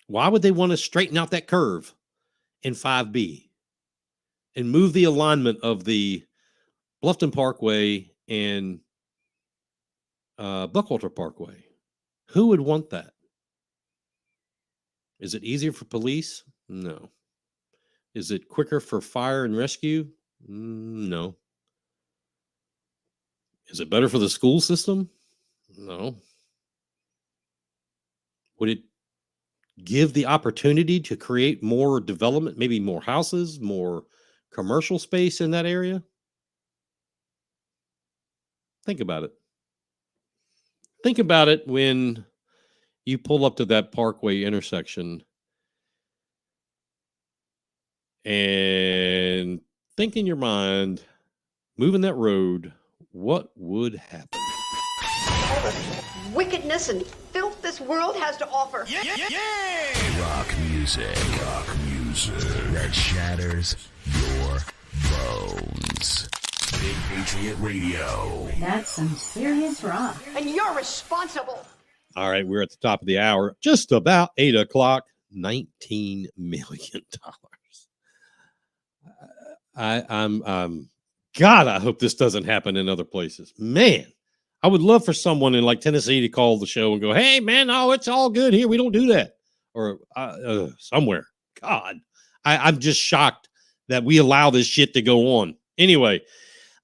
Why would they want to straighten out that curve in 5B and move the alignment of the Bluffton Parkway and Buckwalter Parkway? Who would want that? Is it easier for police? No. Is it quicker for fire and rescue? No. Is it better for the school system? No. Would it give the opportunity to create more development, maybe more houses, more commercial space in that area? Think about it. Think about it when you pull up to that Parkway intersection and think in your mind, moving that road, what would happen? All the wickedness and filth this world has to offer. Rock music that shatters your bones. Big Patriot Radio. That's some serious rock. And you're responsible. All right, we're at the top of the hour, just about 8 o'clock, $19 million. God, I hope this doesn't happen in other places. Man, I would love for someone in like Tennessee to call the show and go, hey, man, no, it's all good here. We don't do that. Or somewhere. God, I'm just shocked that we allow this shit to go on. Anyway,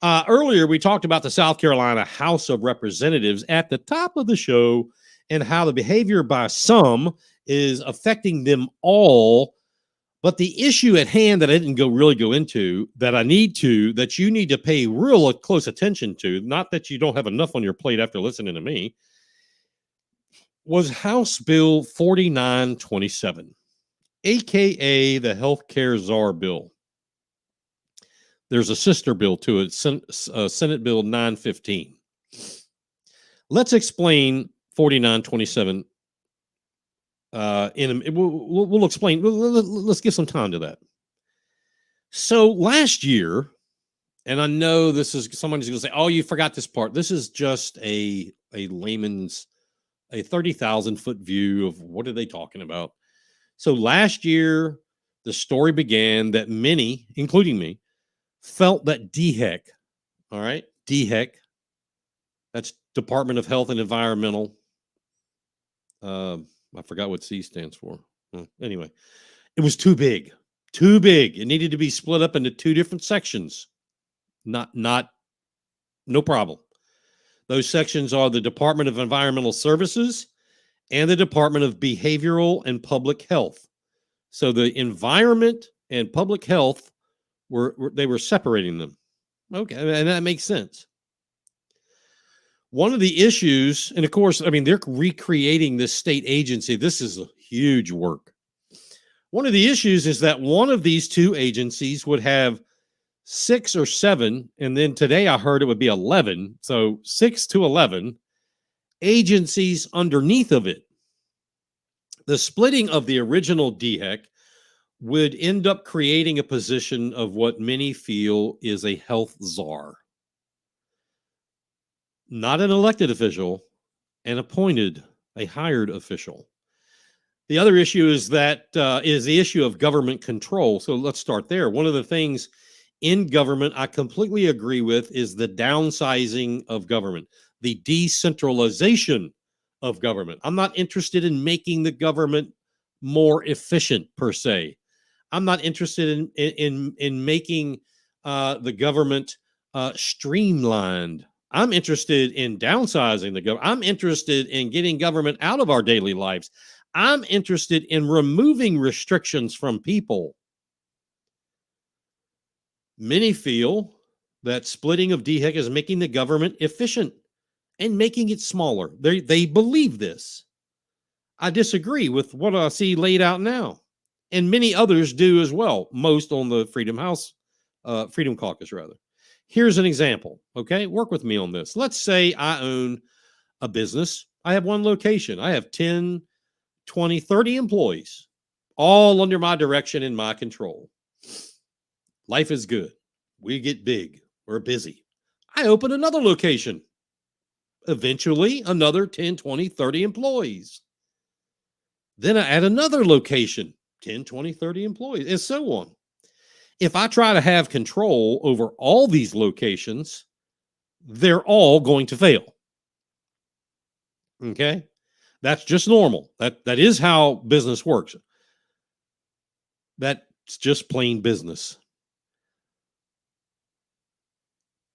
earlier we talked about the South Carolina House of Representatives at the top of the show and how the behavior by some is affecting them all. But the issue at hand that I didn't really go into, that you need to pay real close attention to, not that you don't have enough on your plate after listening to me, was House Bill 4927, a.k.a. the Healthcare Czar Bill. There's a sister bill to it, Senate Bill 915. Let's explain 4927. We'll explain. Let's give some time to that. So last year, and I know somebody's going to say, "Oh, you forgot this part." This is just a layman's, a 30,000-foot view of what are they talking about. So last year, the story began that many, including me, felt that DHEC, all right, DHEC, that's Department of Health and Environmental. I forgot what C stands for. Anyway, it was too big. It needed to be split up into 2 different sections. No problem. Those sections are the Department of Environmental Services and the Department of Behavioral and Public Health. So the environment and public health they were separating them. Okay, and that makes sense. One of the issues, and of course, I mean, they're recreating this state agency. This is a huge work. One of the issues is that one of these 2 agencies would have 6 or 7, and then today I heard it would be 11. So 6 to 11 agencies underneath of it. The splitting of the original DHEC would end up creating a position of what many feel is a health czar. Not an elected official, an appointed, a hired official. The other issue is the issue of government control. So let's start there. One of the things in government I completely agree with is the downsizing of government, the decentralization of government. I'm not interested in making the government more efficient per se. I'm not interested in making the government streamlined. I'm interested in downsizing the government. I'm interested in getting government out of our daily lives. I'm interested in removing restrictions from people. Many feel that splitting of DHEC is making the government efficient and making it smaller. They believe this. I disagree with what I see laid out now. And many others do as well, most on the Freedom Caucus, rather. Here's an example, okay? Work with me on this. Let's say I own a business. I have one location. I have 10, 20, 30 employees, all under my direction and my control. Life is good. We get big. We're busy. I open another location. Eventually, another 10, 20, 30 employees. Then I add another location, 10, 20, 30 employees, and so on. If I try to have control over all these locations, they're all going to fail. Okay? That's just normal. That is how business works. That's just plain business.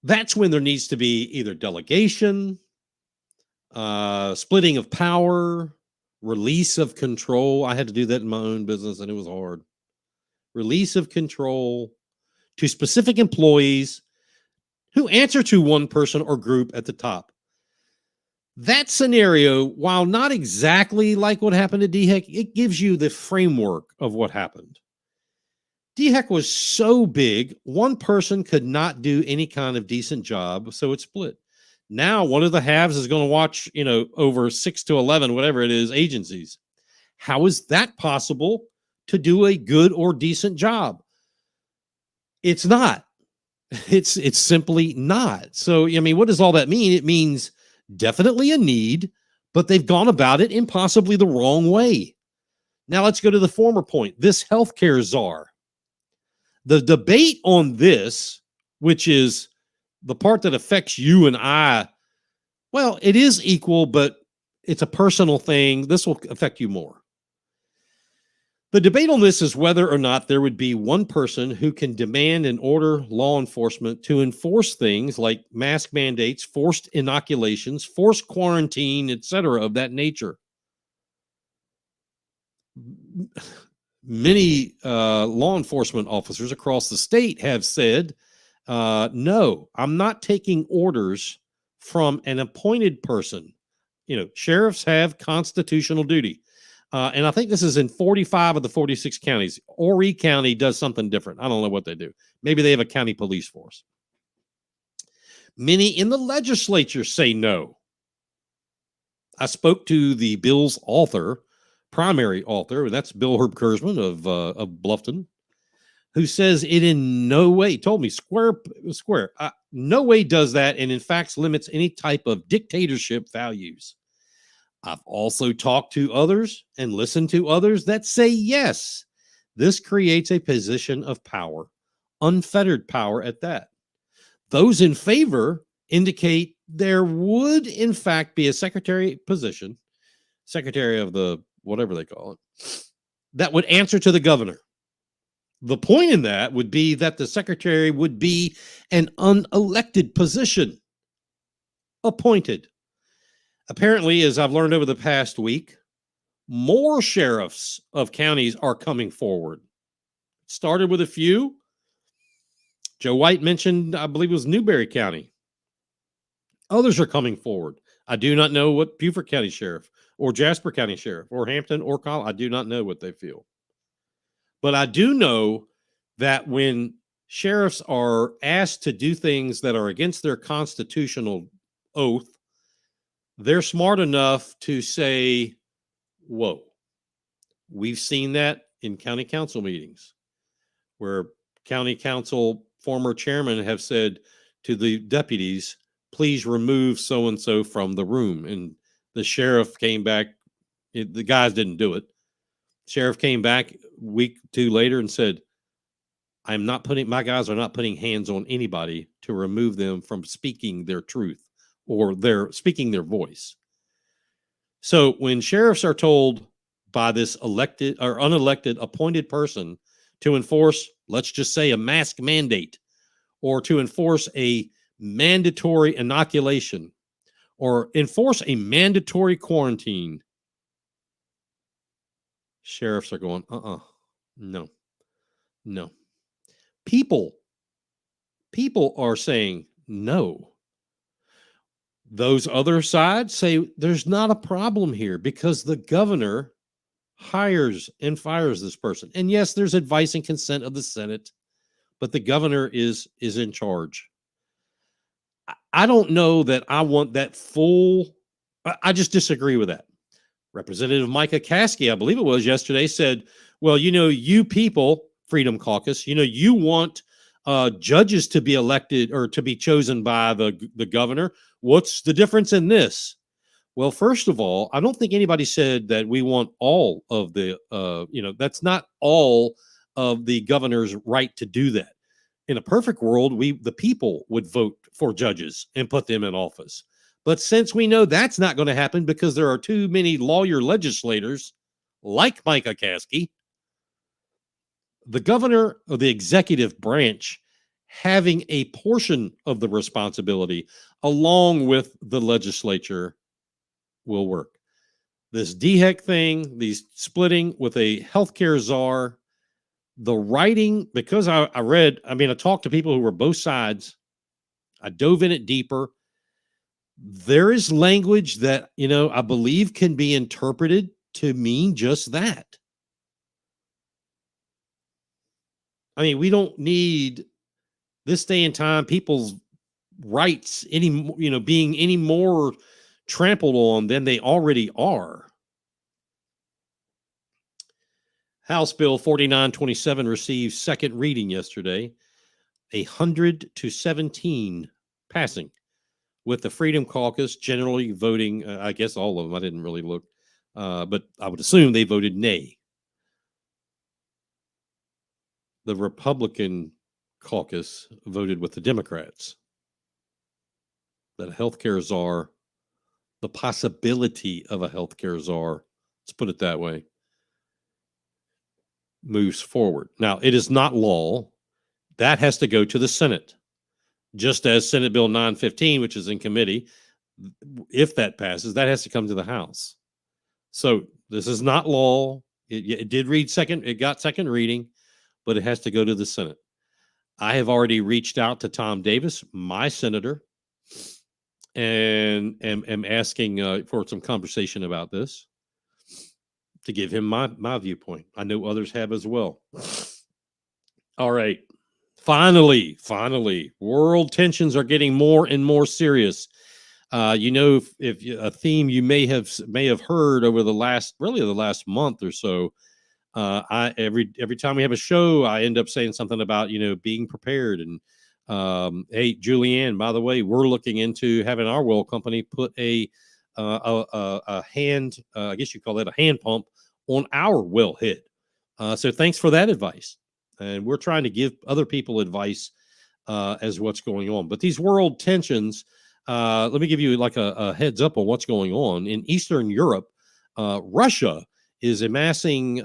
That's when there needs to be either delegation, splitting of power, release of control. I had to do that in my own business, and it was hard. Release of control to specific employees who answer to one person or group at the top. That scenario, while not exactly like what happened to DHEC, it gives you the framework of what happened. DHEC was so big, one person could not do any kind of decent job, so it split. Now, one of the halves is going to watch, over 6 to 11, whatever it is, agencies. How is that possible to do a good or decent job? It's not. It's simply not. So, what does all that mean? It means definitely a need, but they've gone about it in possibly the wrong way. Now, let's go to the former point, this healthcare czar. The debate on this, which is the part that affects you and I, well, it is equal, but it's a personal thing. This will affect you more. The debate on this is whether or not there would be one person who can demand and order law enforcement to enforce things like mask mandates, forced inoculations, forced quarantine, etc. of that nature. Many law enforcement officers across the state have said, no, I'm not taking orders from an appointed person. Sheriffs have constitutional duty. And I think this is in 45 of the 46 counties. Horry County does something different. I don't know what they do. Maybe they have a county police force. Many in the legislature say no. I spoke to the bill's primary author, and that's Bill Herb Kurzman of Bluffton, who says it in no way, told me square, no way does that, and in fact limits any type of dictatorship values. I've also talked to others and listened to others that say yes, this creates a position of power, unfettered power at that. Those in favor indicate there would in fact be a secretary position, secretary of the whatever they call it, that would answer to the governor. The point in that would be that the secretary would be an unelected position, appointed. Apparently, as I've learned over the past week, more sheriffs of counties are coming forward. It started with a few. Joe White mentioned, I believe it was Newberry County. Others are coming forward. I do not know what Beaufort County Sheriff or Jasper County Sheriff or Hampton or Collin, I do not know what they feel. But I do know that when sheriffs are asked to do things that are against their constitutional oath, they're smart enough to say, whoa. We've seen that in county council meetings where county council former chairmen have said to the deputies, please remove so-and-so from the room. And the sheriff came back. The guys didn't do it. Sheriff came back a week or two later and said, my guys are not putting hands on anybody to remove them from speaking their truth or speaking their voice. So when sheriffs are told by this elected or unelected appointed person to enforce, let's just say, a mask mandate or to enforce a mandatory inoculation or enforce a mandatory quarantine. Sheriffs are going, no. People are saying no. Those other sides say there's not a problem here because the governor hires and fires this person. And yes, there's advice and consent of the Senate, but the governor is in charge. I don't know that I want that full. I just disagree with that. Representative Micah Caskey, I believe it was yesterday, said, well, you people, Freedom Caucus, you want judges to be elected or to be chosen by the governor. What's the difference in this? Well, first of all, I don't think anybody said that we want all of the, that's not all of the governor's right to do that. In a perfect world, the people would vote for judges and put them in office. But since we know that's not going to happen because there are too many lawyer legislators like Micah Caskey, the governor of the executive branch having a portion of the responsibility along with the legislature will work. This DHEC thing, these splitting with a healthcare czar, the writing, because I talked to people who were both sides. I dove in it deeper. There is language that, I believe can be interpreted to mean just that. I mean, we don't need this day and time people's rights being any more trampled on than they already are. House Bill 4927 received second reading yesterday, 100-17 passing, with the Freedom Caucus generally voting, I guess all of them, I didn't really look, but I would assume they voted nay. The Republican caucus voted with the Democrats. That a healthcare czar, the possibility of a healthcare czar, let's put it that way, moves forward. Now, it is not law. That has to go to the Senate. Just as Senate Bill 915, which is in committee, if that passes, that has to come to the House. So this is not law. It did read second. It got second reading, but it has to go to the Senate. I have already reached out to Tom Davis, my senator, and am asking for some conversation about this to give him my viewpoint. I know others have as well. All right. Finally, world tensions are getting more and more serious. If a theme you may have heard over the last month or so, every time we have a show, I end up saying something about being prepared. And hey, Julianne, by the way, we're looking into having our well company put a hand, I guess you call that a hand pump, on our wellhead. So thanks for that advice. And we're trying to give other people advice as what's going on. But these world tensions, let me give you like a heads up on what's going on. In Eastern Europe, Russia is amassing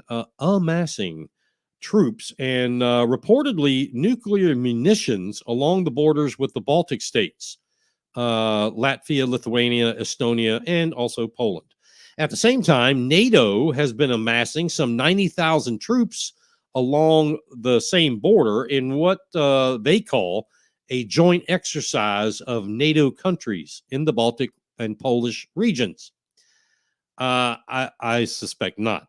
troops and reportedly nuclear munitions along the borders with the Baltic states, Latvia, Lithuania, Estonia, and also Poland. At the same time, NATO has been amassing some 90,000 troops along the same border in what they call a joint exercise of NATO countries in the Baltic and Polish regions. I suspect not.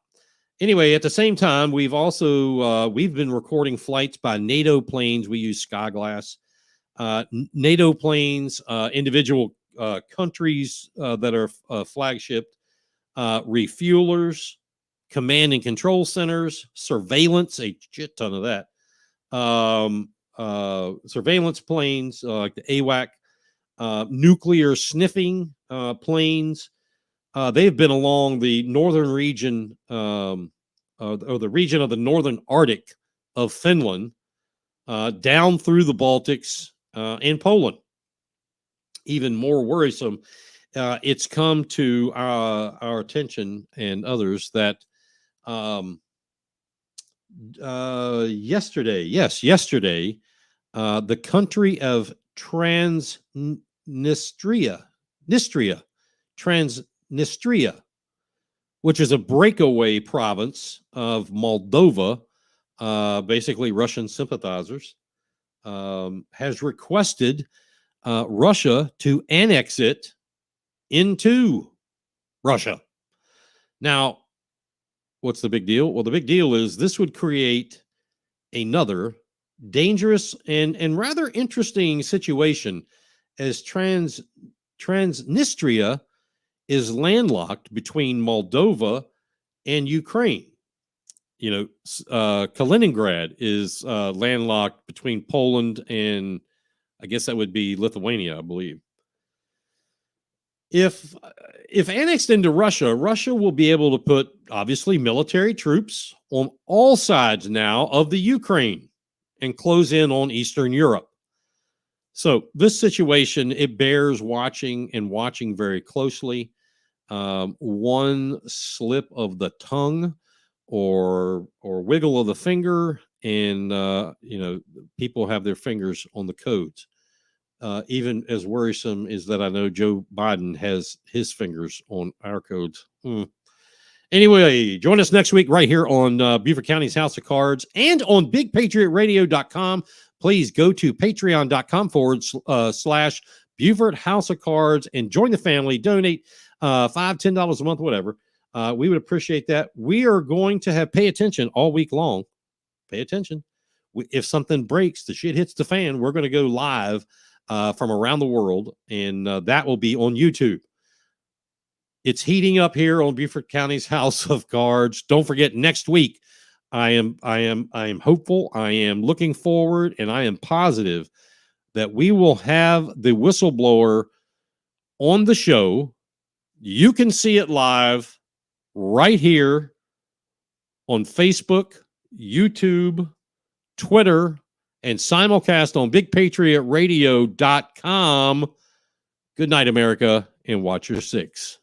Anyway, at the same time, we've been recording flights by NATO planes. We use Skyglass. NATO planes, individual countries that are flagshipped, refuelers, command and control centers, surveillance, a shit ton of that, surveillance planes like the AWAC, nuclear sniffing planes. They've been along the northern region, or the region of the northern Arctic of Finland, down through the Baltics and Poland. Even more worrisome, it's come to our attention and others that yesterday, the country of Transnistria, which is a breakaway province of Moldova, basically Russian sympathizers, has requested Russia to annex it into Russia. Now, what's the big deal? Well, the big deal is this would create another dangerous and rather interesting situation, as Transnistria is landlocked between Moldova and Ukraine. You know, Kaliningrad is landlocked between Poland and, I guess that would be Lithuania, I believe. If annexed into Russia, Russia will be able to put, obviously, military troops on all sides now of the Ukraine and close in on Eastern Europe. So this situation, it bears watching very closely. One slip of the tongue or wiggle of the finger, and people have their fingers on the codes. Even as worrisome is that I know Joe Biden has his fingers on our codes. Anyway, join us next week right here on Beaufort County's House of Cards and on BigPatriotRadio.com. Please go to patreon.com/ Beaufort House of Cards and join the family. Donate $5, $10 a month, whatever. We would appreciate that. We are going to have pay attention all week long. Pay attention. If something breaks, the shit hits the fan, we're going to go live from around the world, and that will be on YouTube. It's heating up here on Beaufort County's House of Cards. Don't forget, next week, I am hopeful. I am looking forward, and I am positive that we will have the whistleblower on the show. You can see it live right here on Facebook, YouTube, Twitter, and simulcast on BigPatriotRadio.com. Good night, America, and watch your six.